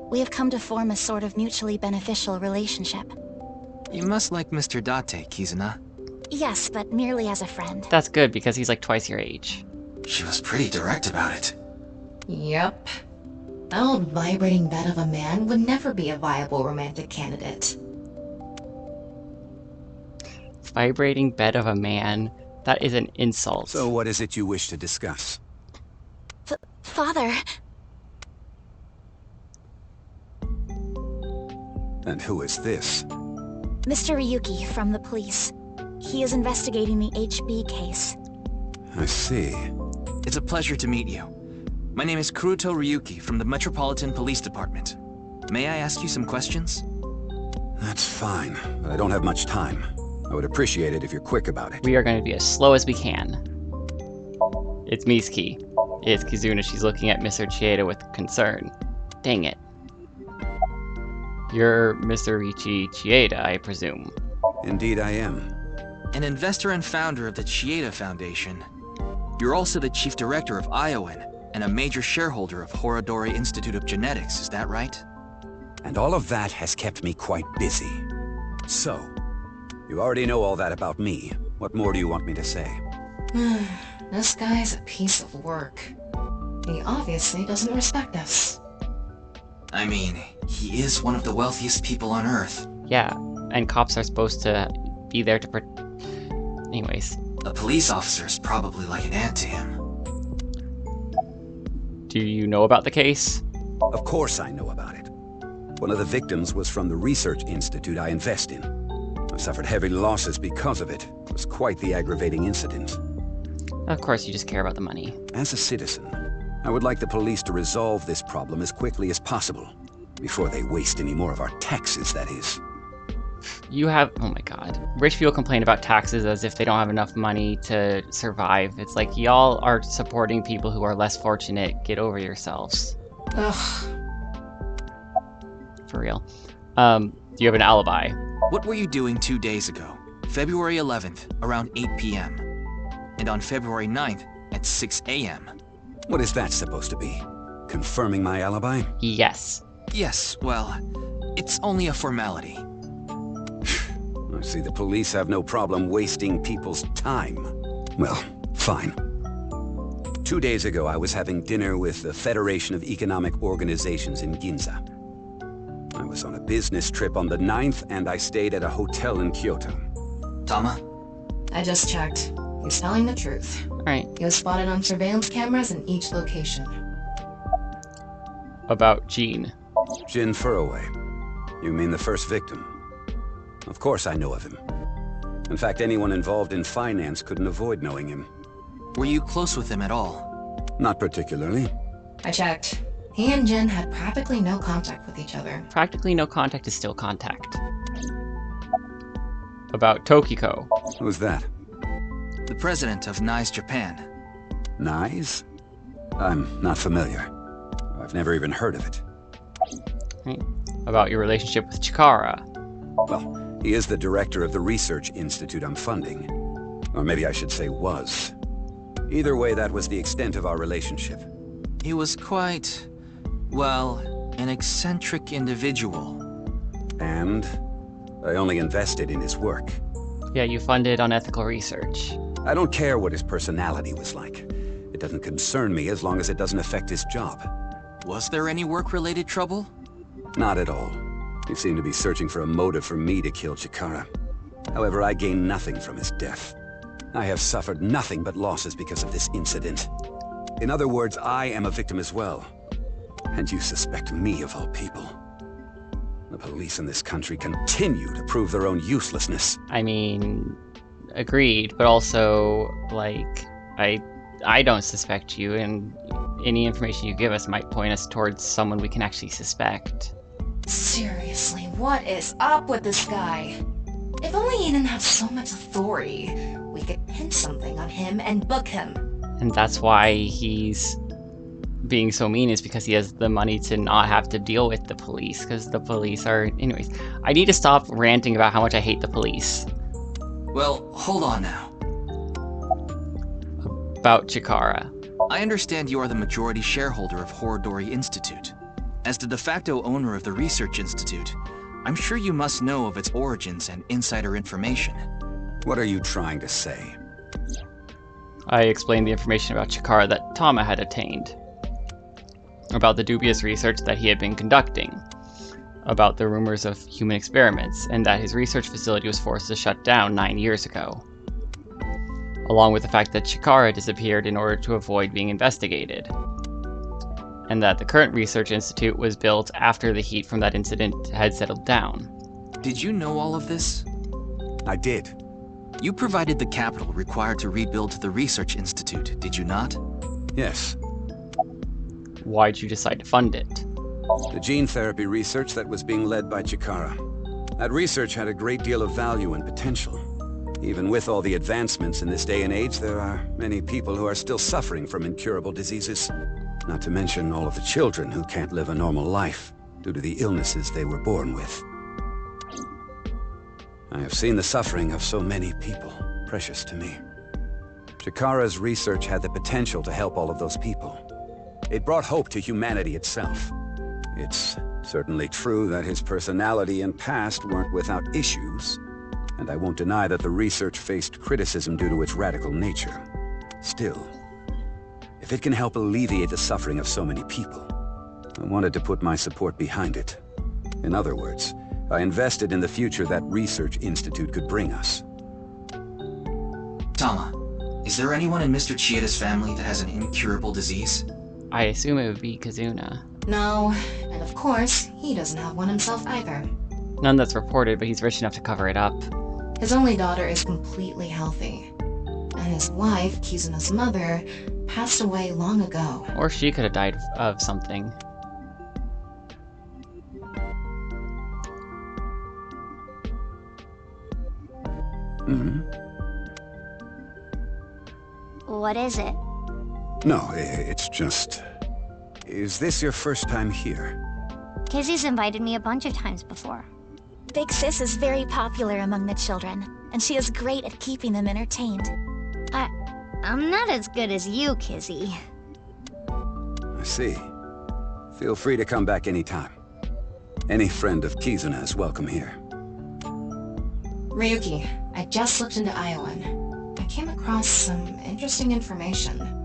we have come to form a sort of mutually beneficial relationship. You must like Mr. Date, Kizuna. Yes, but merely as a friend. That's good, because he's like twice your age. She was pretty direct about it. Yep. That old vibrating bed of a man would never be a viable romantic candidate. Vibrating bed of a man? That is an insult. So what is it you wish to discuss? Father... And who is this? Mr. Ryuki from the police. He is investigating the HB case. I see. It's a pleasure to meet you. My name is Kuruto Ryuki from the Metropolitan Police Department. May I ask you some questions? That's fine, but I don't have much time. I would appreciate it if you're quick about it. We are going to be as slow as we can. It's Mitsuki. It's Kizuna. She's looking at Mr. Chieda with concern. Dang it. You're Mr. Riichi Chieda, I presume. Indeed I am. An investor and founder of the Chieda Foundation. You're also the chief director of Iowan and a major shareholder of Horodori Institute of Genetics, is that right? And all of that has kept me quite busy. So, you already know all that about me. What more do you want me to say? This guy's a piece of work. He obviously doesn't respect us. I mean, he is one of the wealthiest people on Earth. Yeah, and cops are supposed to be there to Anyways. A police officer's probably like an ant to him. Do you know about the case? Of course I know about it. One of the victims was from the research institute I invest in. I've suffered heavy losses because of it. It was quite the aggravating incident. Of course, you just care about the money. As a citizen, I would like the police to resolve this problem as quickly as possible. Before they waste any more of our taxes, that is. You have... Oh my god. Rich people complain about taxes as if they don't have enough money to survive. It's like, y'all are supporting people who are less fortunate. Get over yourselves. Ugh. For real. Do you have an alibi? What were you doing 2 days ago? February 11th, around 8 p.m. And on February 9th, at 6 a.m. What is that supposed to be? Confirming my alibi? Yes. Yes, well, it's only a formality. I see the police have no problem wasting people's time. Well, fine. 2 days ago, I was having dinner with the Federation of Economic Organizations in Ginza. I was on a business trip on the 9th, and I stayed at a hotel in Kyoto. Tama? I just checked. He's telling the truth. Alright. He was spotted on surveillance cameras in each location. About Jean. Jin Furroway. You mean the first victim? Of course I know of him. In fact, anyone involved in finance couldn't avoid knowing him. Were you close with him at all? Not particularly. I checked. He and Jin had practically no contact with each other. Practically no contact is still contact. About Tokiko. Who's that? The president of NICE Japan. NICE? I'm not familiar. I've never even heard of it. Right. About your relationship with Chikara. Well, he is the director of the research institute I'm funding. Or maybe I should say was. Either way, that was the extent of our relationship. He was quite, well, an eccentric individual. And I only invested in his work. Yeah, you funded unethical research. I don't care what his personality was like. It doesn't concern me as long as it doesn't affect his job. Was there any work-related trouble? Not at all. He seemed to be searching for a motive for me to kill Chikara. However, I gained nothing from his death. I have suffered nothing but losses because of this incident. In other words, I am a victim as well. And you suspect me of all people. The police in this country continue to prove their own uselessness. I mean, agreed, but also, like, I don't suspect you, and any information you give us might point us towards someone we can actually suspect. Seriously, what is up with this guy? If only he didn't have so much authority, we could pin something on him and book him. And that's why he's being so mean, is because he has the money to not have to deal with the police, because the police are... Anyways, I need to stop ranting about how much I hate the police. Well, hold on now. About Chikara. I understand you are the majority shareholder of Horodori Institute. As the de facto owner of the Research Institute, I'm sure you must know of its origins and insider information. What are you trying to say? I explained the information about Chikara that Tama had attained. About the dubious research that he had been conducting. About the rumors of human experiments, and that his research facility was forced to shut down 9 years ago. Along with the fact that Chikara disappeared in order to avoid being investigated. And that the current research institute was built after the heat from that incident had settled down. Did you know all of this? I did. You provided the capital required to rebuild the research institute, did you not? Yes. Why'd you decide to fund it? The gene therapy research that was being led by Chikara. That research had a great deal of value and potential. Even with all the advancements in this day and age, there are many people who are still suffering from incurable diseases. Not to mention all of the children who can't live a normal life due to the illnesses they were born with. I have seen the suffering of so many people, precious to me. Chikara's research had the potential to help all of those people. It brought hope to humanity itself. It's certainly true that his personality and past weren't without issues, and I won't deny that the research faced criticism due to its radical nature. Still, if it can help alleviate the suffering of so many people, I wanted to put my support behind it. In other words, I invested in the future that Research Institute could bring us. Tama, is there anyone in Mr. Chieda's family that has an incurable disease? I assume it would be Kazuna. No, and of course, he doesn't have one himself either. None that's reported, but he's rich enough to cover it up. His only daughter is completely healthy. And his wife, Kizuna's mother, passed away long ago. Or she could have died of something. What is it? No, it's just... Is this your first time here? Kizzy's invited me a bunch of times before. Big Sis is very popular among the children, and she is great at keeping them entertained. I'm not as good as you, Kizzy. I see. Feel free to come back anytime. Any friend of Kizuna is welcome here. Ryuki, I just looked into Iowan. I came across some interesting information.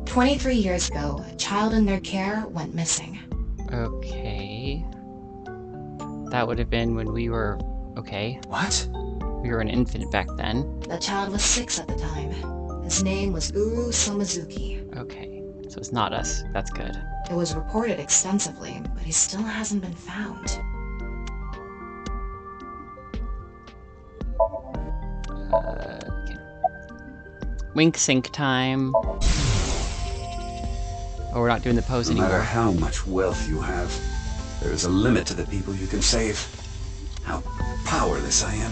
23 years ago, a child in their care went missing. Okay. That would have been when we were... okay. What? We were an infant back then. The child was 6 at the time. His name was Uru Somazuki. Okay, so it's not us. That's good. It was reported extensively, but he still hasn't been found. Okay. Wink sync time. Oh, we're not doing the pose anymore. No matter anymore. how much wealth you have, there is a limit to the people you can save. How powerless I am.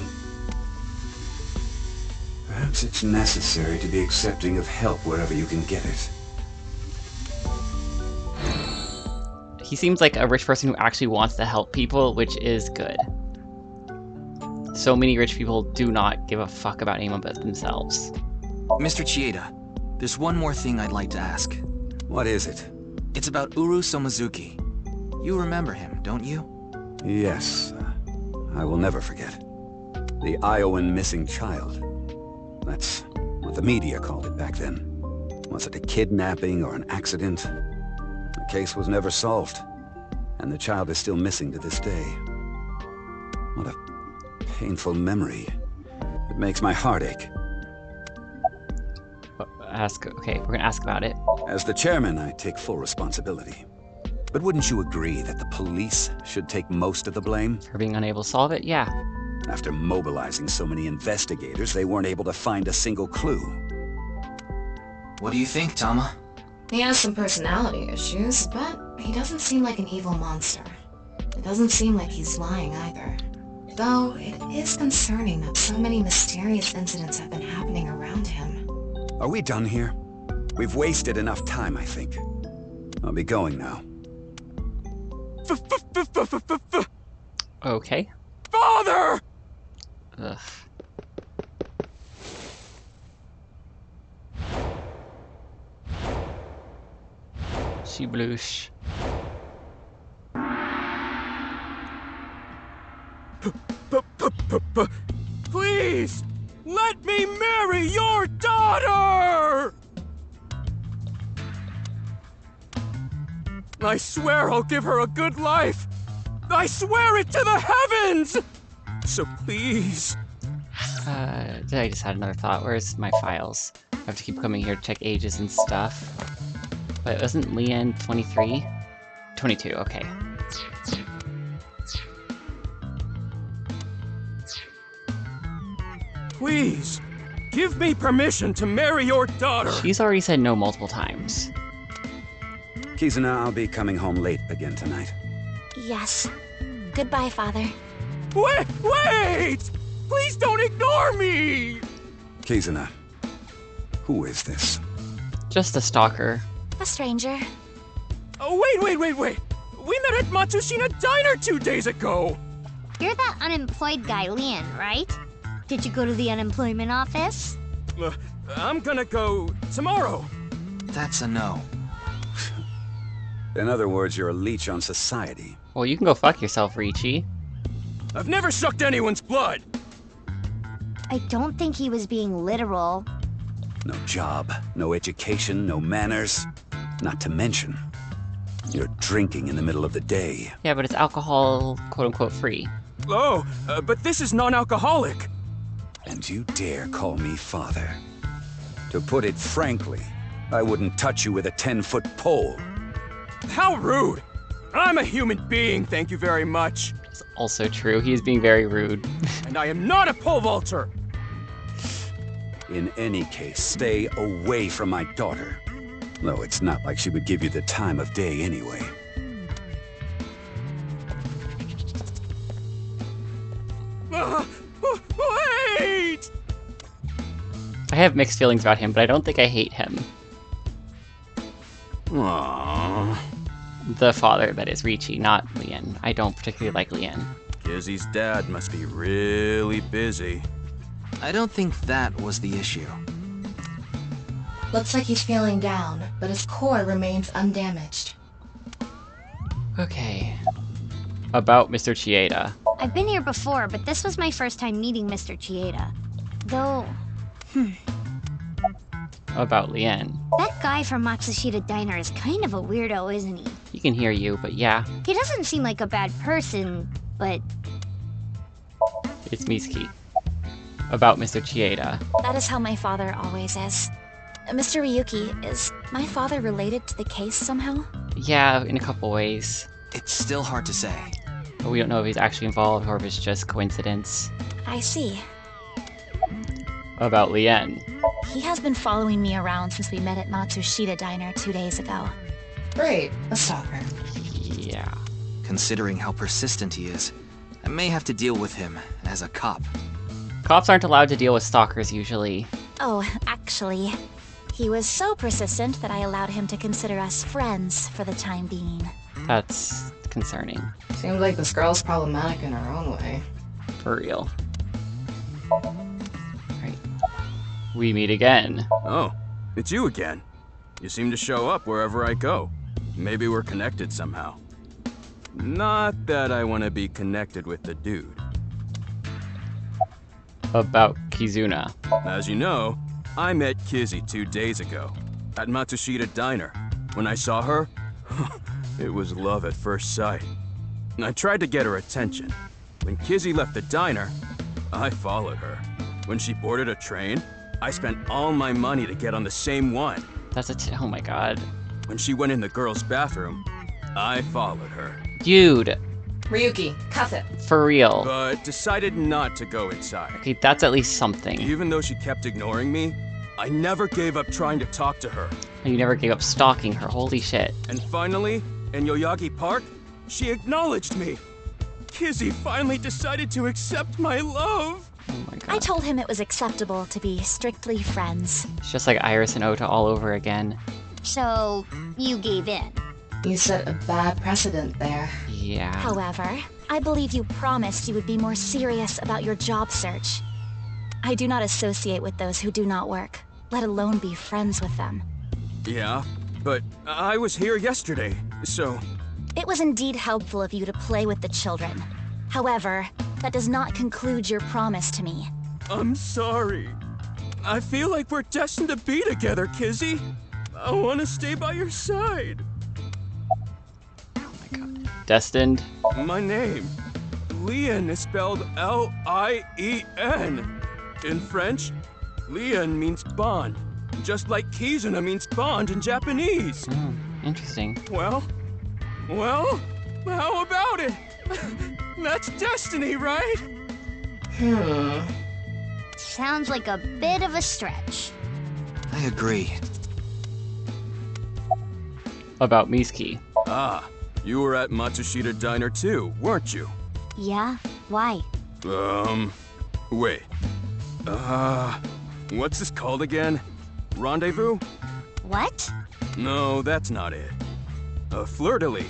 Perhaps it's necessary to be accepting of help wherever you can get it. He seems like a rich person who actually wants to help people, which is good. So many rich people do not give a fuck about anyone but themselves. Mr. Chieda, there's one more thing I'd like to ask. What is it? It's about Uru Somazuki. You remember him, don't you? Yes. I will never forget. The Iowan missing child. That's what the media called it back then. Was it a kidnapping or an accident? The case was never solved, and the child is still missing to this day. What a painful memory. It makes my heart ache. Okay, we're gonna ask about it. As the chairman, I take full responsibility. But wouldn't you agree that the police should take most of the blame? For being unable to solve it? Yeah. After mobilizing so many investigators, they weren't able to find a single clue. What do you think, Tama? He has some personality issues, but he doesn't seem like an evil monster. It doesn't seem like he's lying either. Though, it is concerning that so many mysterious incidents have been happening around him. Are we done here? We've wasted enough time, I think. I'll be going now. Okay. Father! Ugh. She blush. Please! Let me marry your daughter! I swear I'll give her a good life! I swear it to the heavens! So please... I just had another thought. Where's my files? I have to keep coming here to check ages and stuff. But wasn't Leanne 23? 22, okay. Please, give me permission to marry your daughter! She's already said no multiple times. Kizuna, I'll be coming home late again tonight. Yes. Goodbye, Father. Wait! Please don't ignore me! Kizuna, who is this? Just a stalker. A stranger. Oh, wait! We met at Matsushita Diner 2 days ago! You're that unemployed guy, Leon, right? Did you go to the unemployment office? I'm gonna go tomorrow. That's a no. In other words, you're a leech on society. Well, you can go fuck yourself, Ricci. I've never sucked anyone's blood! I don't think he was being literal. No job, no education, no manners. Not to mention, you're drinking in the middle of the day. Yeah, but it's alcohol, quote-unquote, free. Oh, but this is non-alcoholic. And you dare call me father? To put it frankly, I wouldn't touch you with a 10-foot pole. How rude! I'm a human being, thank you very much. It's also true. He is being very rude. And I am not a pole vaulter! In any case, stay away from my daughter. Though it's not like she would give you the time of day anyway. Wait! I have mixed feelings about him, but I don't think I hate him. Aww. The father, that is, Ricci, not Leon. I don't particularly like Leon. Kizzy's dad must be really busy. I don't think that was the issue. Looks like he's feeling down, but his core remains undamaged. Okay. About Mr. Chieda. I've been here before, but this was my first time meeting Mr. Chieda. Though... About Leon. That guy from Matsushita Diner is kind of a weirdo, isn't he? He can hear you, but yeah. He doesn't seem like a bad person, but... It's Mitsuki. About Mr. Chieda. That is how my father always is. Mr. Ryuki, is my father related to the case somehow? Yeah, in a couple ways. It's still hard to say. But we don't know if he's actually involved or if it's just coincidence. I see. About Leon. He has been following me around since we met at Matsushita Diner 2 days ago. Great, a stalker. Yeah. Considering how persistent he is, I may have to deal with him as a cop. Cops aren't allowed to deal with stalkers usually. Oh, actually, he was so persistent that I allowed him to consider us friends for the time being. That's concerning. Seems like this girl's problematic in her own way. For real. Right. We meet again. Oh, it's you again. You seem to show up wherever I go. Maybe we're connected somehow. Not that I want to be connected with the dude. About Kizuna. As you know, I met Kizzy 2 days ago at Matsushita Diner. When I saw her, it was love at first sight. I tried to get her attention. When Kizzy left the diner, I followed her. When she boarded a train, I spent all my money to get on the same one. Oh my god. When she went in the girls' bathroom, I followed her. Dude, Ryuki, cuff it. for real. But decided not to go inside. Okay, that's at least something. Even though she kept ignoring me, I never gave up trying to talk to her. You never gave up stalking her, holy shit. And finally, in Yoyagi Park, she acknowledged me. Kizzy finally decided to accept my love. Oh my god. I told him it was acceptable to be strictly friends. It's just like Iris and Ota all over again. So, you gave in. You set a bad precedent there. Yeah. However, I believe you promised you would be more serious about your job search. I do not associate with those who do not work, let alone be friends with them. Yeah, but I was here yesterday, so... It was indeed helpful of you to play with the children. However, that does not conclude your promise to me. I'm sorry. I feel like we're destined to be together, Kizzy. I want to stay by your side. Oh my god. Destined? My name. Lien is spelled L-I-E-N. In French, Lien means bond, just like Kizuna means bond in Japanese. Interesting. Well, how about it? That's destiny, right? Sounds like a bit of a stretch. I agree. About Miski. Ah, you were at Matsushita Diner too, weren't you? Yeah? Why? Wait. What's this called again? Rendezvous? What? No, that's not it. Fleur-de-lis.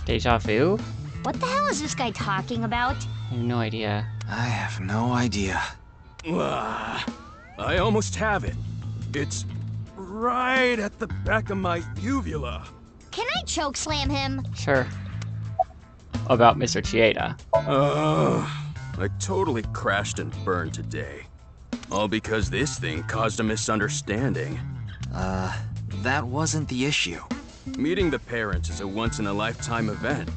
Deja vu? What the hell is this guy talking about? I have no idea. I have no idea. I almost have it. It's right at the back of my uvula. Can I chokeslam him? Sure. About Mr. Chieda. I totally crashed and burned today. All because this thing caused a misunderstanding. That wasn't the issue. Meeting the parents is a once-in-a-lifetime event.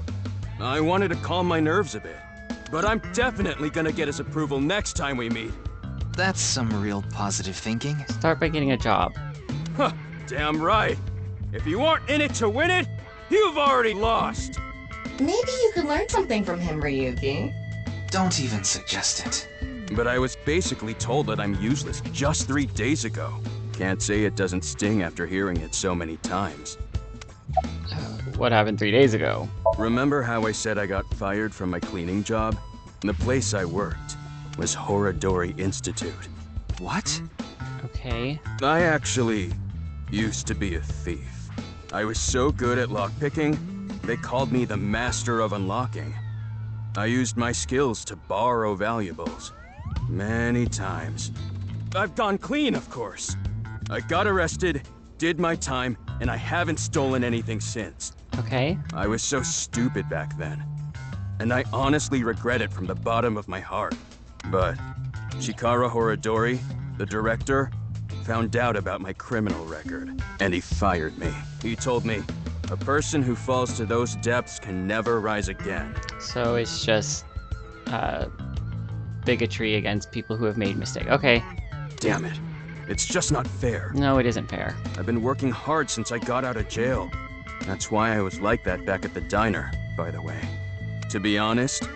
I wanted to calm my nerves a bit, but I'm definitely gonna get his approval next time we meet. That's some real positive thinking. Start by getting a job. Huh, damn right. If you aren't in it to win it, you've already lost. Maybe you could learn something from him, Ryuki. Don't even suggest it. But I was basically told that I'm useless just 3 days ago. Can't say it doesn't sting after hearing it so many times. What happened 3 days ago? Remember how I said I got fired from my cleaning job? The place I worked was Horadori Institute. What? Okay. I actually used to be a thief. I was so good at lockpicking, they called me the Master of Unlocking. I used my skills to borrow valuables. Many times. I've gone clean, of course. I got arrested, did my time, and I haven't stolen anything since. Okay. I was so stupid back then. And I honestly regret it from the bottom of my heart. But Chikara Horadori, the director, found out about my criminal record, and he fired me. He told me, a person who falls to those depths can never rise again. So it's just, bigotry against people who have made mistakes. Okay. Damn it. It's just not fair. No, it isn't fair. I've been working hard since I got out of jail. That's why I was like that back at the diner, by the way. To be honest,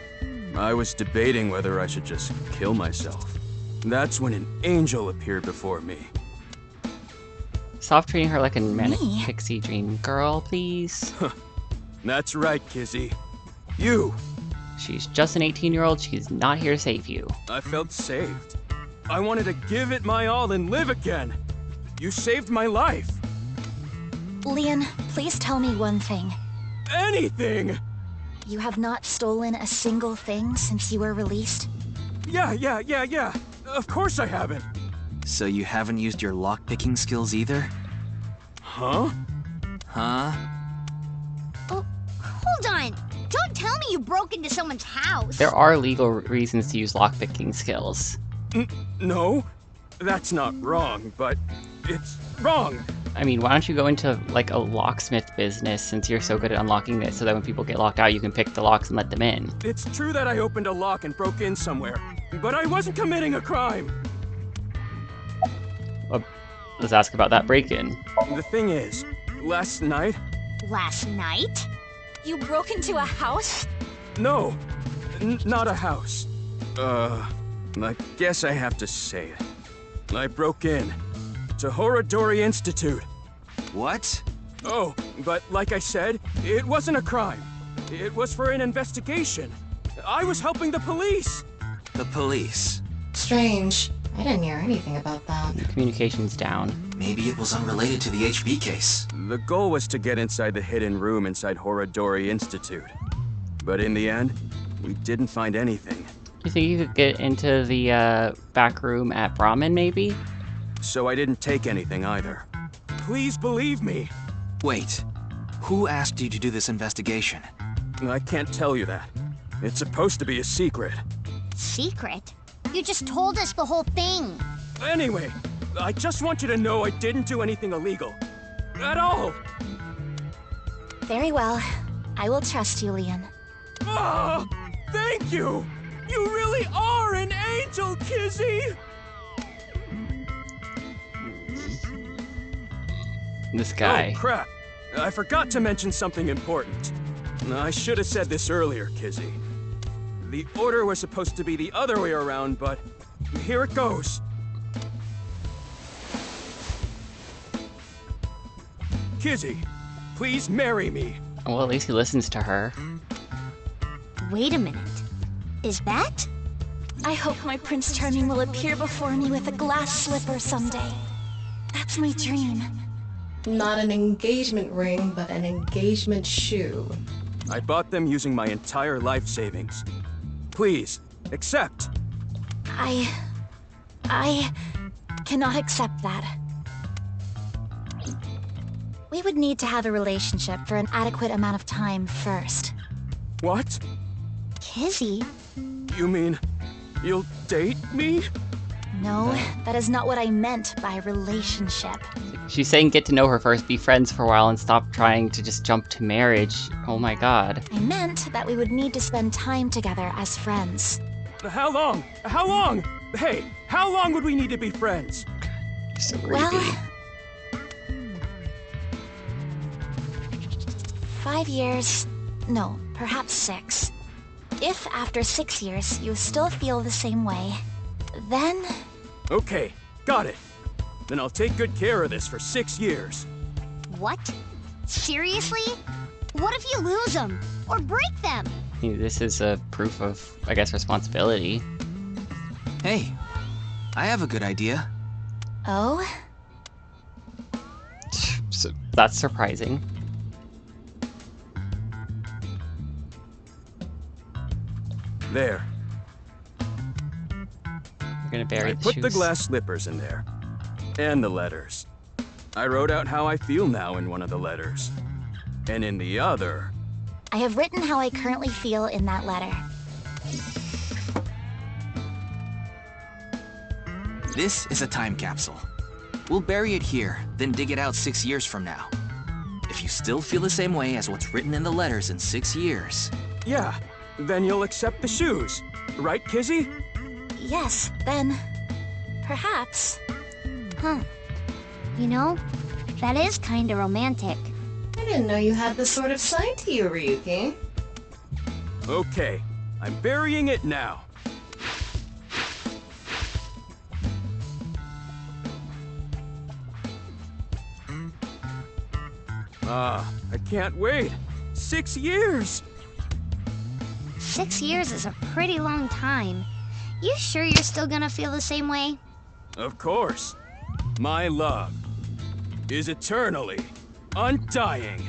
I was debating whether I should just kill myself. That's when an angel appeared before me. Stop treating her like a manic pixie dream girl, please. That's right, Kizzy. You! She's just an 18-year-old. She's not here to save you. I felt saved. I wanted to give it my all and live again. You saved my life. Lien, please tell me one thing. Anything! You have not stolen a single thing since you were released? Yeah. Of course I haven't. So you haven't used your lockpicking skills either? Huh? Huh? Oh, hold on. Don't tell me you broke into someone's house. There are legal reasons to use lockpicking skills. No, that's not wrong, but it's wrong. I mean, why don't you go into, like, a locksmith business since you're so good at unlocking it so that when people get locked out, you can pick the locks and let them in? It's true that I opened a lock and broke in somewhere, but I wasn't committing a crime. Let's ask about that break-in. The thing is, last night... Last night? You broke into a house? No, not a house. I guess I have to say it. I broke in to Horodori Institute. What? Oh, but like I said, it wasn't a crime. It was for an investigation. I was helping the police. The police? Strange. I didn't hear anything about that. Communication's down. Maybe it was unrelated to the HB case. The goal was to get inside the hidden room inside Horodori Institute. But in the end, we didn't find anything. You think you could get into the back room at Brahmin, maybe? So I didn't take anything either. Please believe me. Wait, who asked you to do this investigation? I can't tell you that. It's supposed to be a secret. Secret? You just told us the whole thing. Anyway, I just want you to know I didn't do anything illegal. At all. Very well. I will trust you, Leon. Oh, thank you! You really are an angel, Kizzy! This guy. Oh, crap. I forgot to mention something important. I should have said this earlier, Kizzy. The order was supposed to be the other way around, but here it goes. Kizzy, please marry me. Well, at least he listens to her. Wait a minute. Is that? I hope my Prince Charming will appear before me with a glass slipper someday. That's my dream. Not an engagement ring, but an engagement shoe. I bought them using my entire life savings. Please, accept. I cannot accept that. We would need to have a relationship for an adequate amount of time first. What? Kizzy? You mean you'll date me? No, that is not what I meant by relationship. She's saying get to know her first, be friends for a while, and stop trying to just jump to marriage. Oh my god. I meant that we would need to spend time together as friends. How long? How long? Hey, how long would we need to be friends? So creepy. Well, 5 years. No, perhaps 6. If after 6 years you still feel the same way, then... Okay, got it. Then I'll take good care of this for 6 years. What? Seriously? What if you lose them? Or break them? This is a proof of, I guess, responsibility. Hey, I have a good idea. Oh? So that's surprising. There. You're gonna bury the Put shoes. the glass slippers in there. And the letters. I wrote out how I feel now in one of the letters. And in the other... I have written how I currently feel in that letter. This is a time capsule. We'll bury it here, then dig it out 6 years from now. If you still feel the same way as what's written in the letters in 6 years... Yeah, then you'll accept the shoes. Right, Kizzy? Yes, then... perhaps. Huh. You know, that is kinda romantic. I didn't know you had this sort of side to you, Ryuki. Okay, I'm burying it now. I can't wait. 6 years! 6 years is a pretty long time. You sure you're still gonna feel the same way? Of course. My love is eternally undying.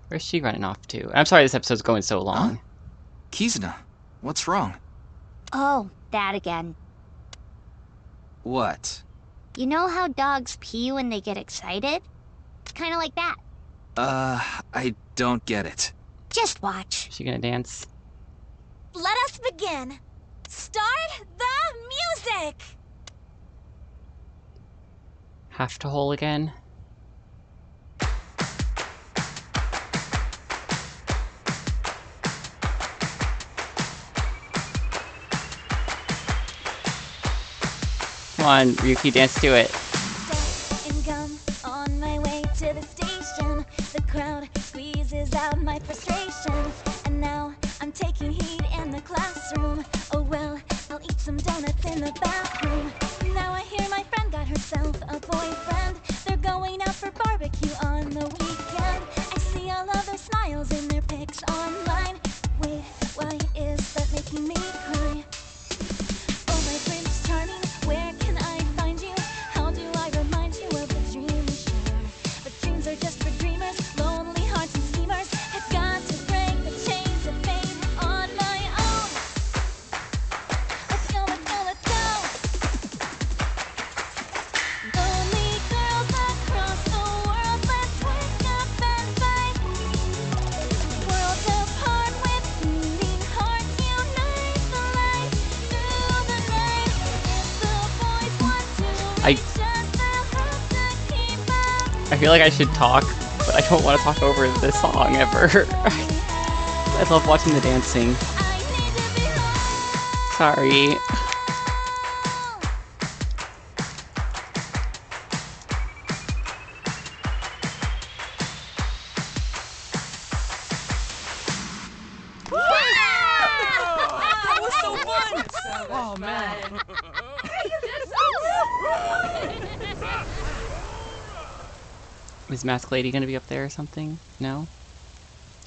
Where's she running off to? I'm sorry this episode's going so long. Huh? Kizuna, what's wrong? Oh, that again. What? You know how dogs pee when they get excited? It's kinda like that. I don't get it. Just watch. Is she gonna dance? Let us begin. Start the music! Have to hole again? Come on, Ryuki, dance to it. Death and gum on my classroom. Oh well, I'll eat some donuts in the bathroom. Now I hear my friend got herself a boyfriend. They're going out for barbecue on the weekend. I see all of their smiles in their pics online. Wait, why is that making me cry? Oh my Prince Charming, where can I find you? How do I remind you of the dream we share? But dreams are just for dreamers, lonely hearts and schemers. I've got to break the chains of fate on my own. Let's go, let's go, let's go. Lonely girls across the world, let's wake up and fight. Worlds apart with beating hearts, unite the light through the night. If the boys want to reach us, they'll have to keep up. I feel like I should talk, but I don't want to talk over this song ever. I love watching the dancing. I need to be home. Sorry. That was so fun! Oh man. Is Mask Lady gonna be up there or something? No?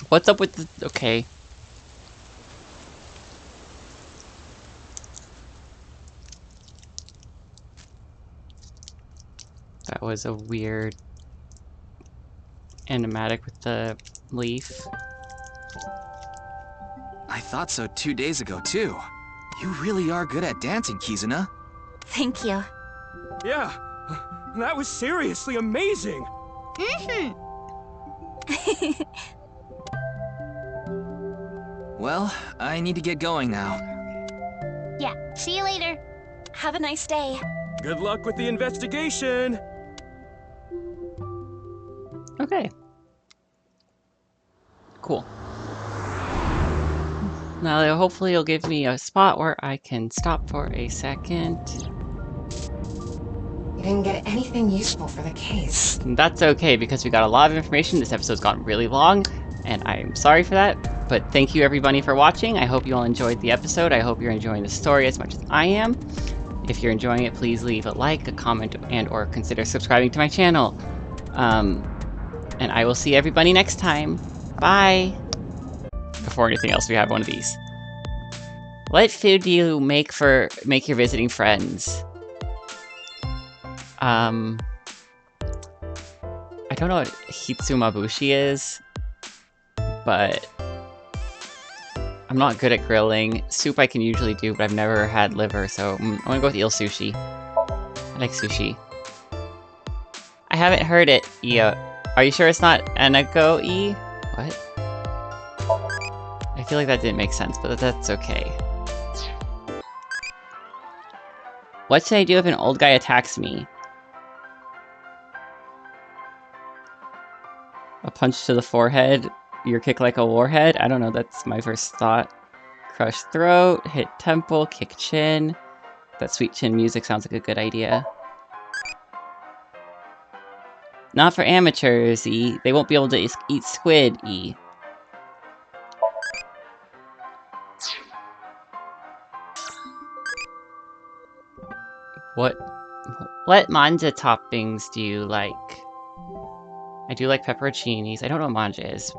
What's up with the... Okay. That was a weird animatic with the leaf. I thought so 2 days ago, too. You really are good at dancing, Kizuna. Thank you. Yeah, that was seriously amazing. Well, I need to get going now. Yeah, see you later. Have a nice day. Good luck with the investigation. Okay. Cool. Now, hopefully you'll give me a spot where I can stop for a second. You didn't get anything useful for the case. And that's okay, because we got a lot of information. This episode's gotten really long, and I'm sorry for that. But thank you everybody for watching. I hope you all enjoyed the episode. I hope you're enjoying the story as much as I am. If you're enjoying it, please leave a like, a comment, and or consider subscribing to my channel. And I will see everybody next time. Bye! Before anything else, we have one of these. What food do you make your visiting friends? I don't know what hitsumabushi is, but I'm not good at grilling. Soup I can usually do, but I've never had liver, so I'm gonna go with eel sushi. I like sushi. I haven't heard it, Io. Are you sure it's not Anago-e? What? I feel like that didn't make sense, but that's okay. What should I do if an old guy attacks me? A punch to the forehead, your kick like a warhead? I don't know, that's my first thought. Crush throat, hit temple, kick chin. That sweet chin music sounds like a good idea. Not for amateurs, E. They won't be able to eat squid, E. What manja toppings do you like? I do like pepperoncinis. I don't know what manja is.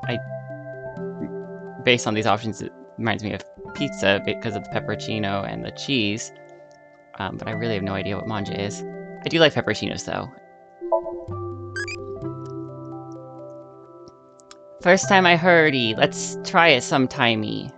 Based on these options, it reminds me of pizza because of the pepperoncino and the cheese. But I really have no idea what manja is. I do like pepperoncinos, though. First time I heard-y. Let's try it sometimey.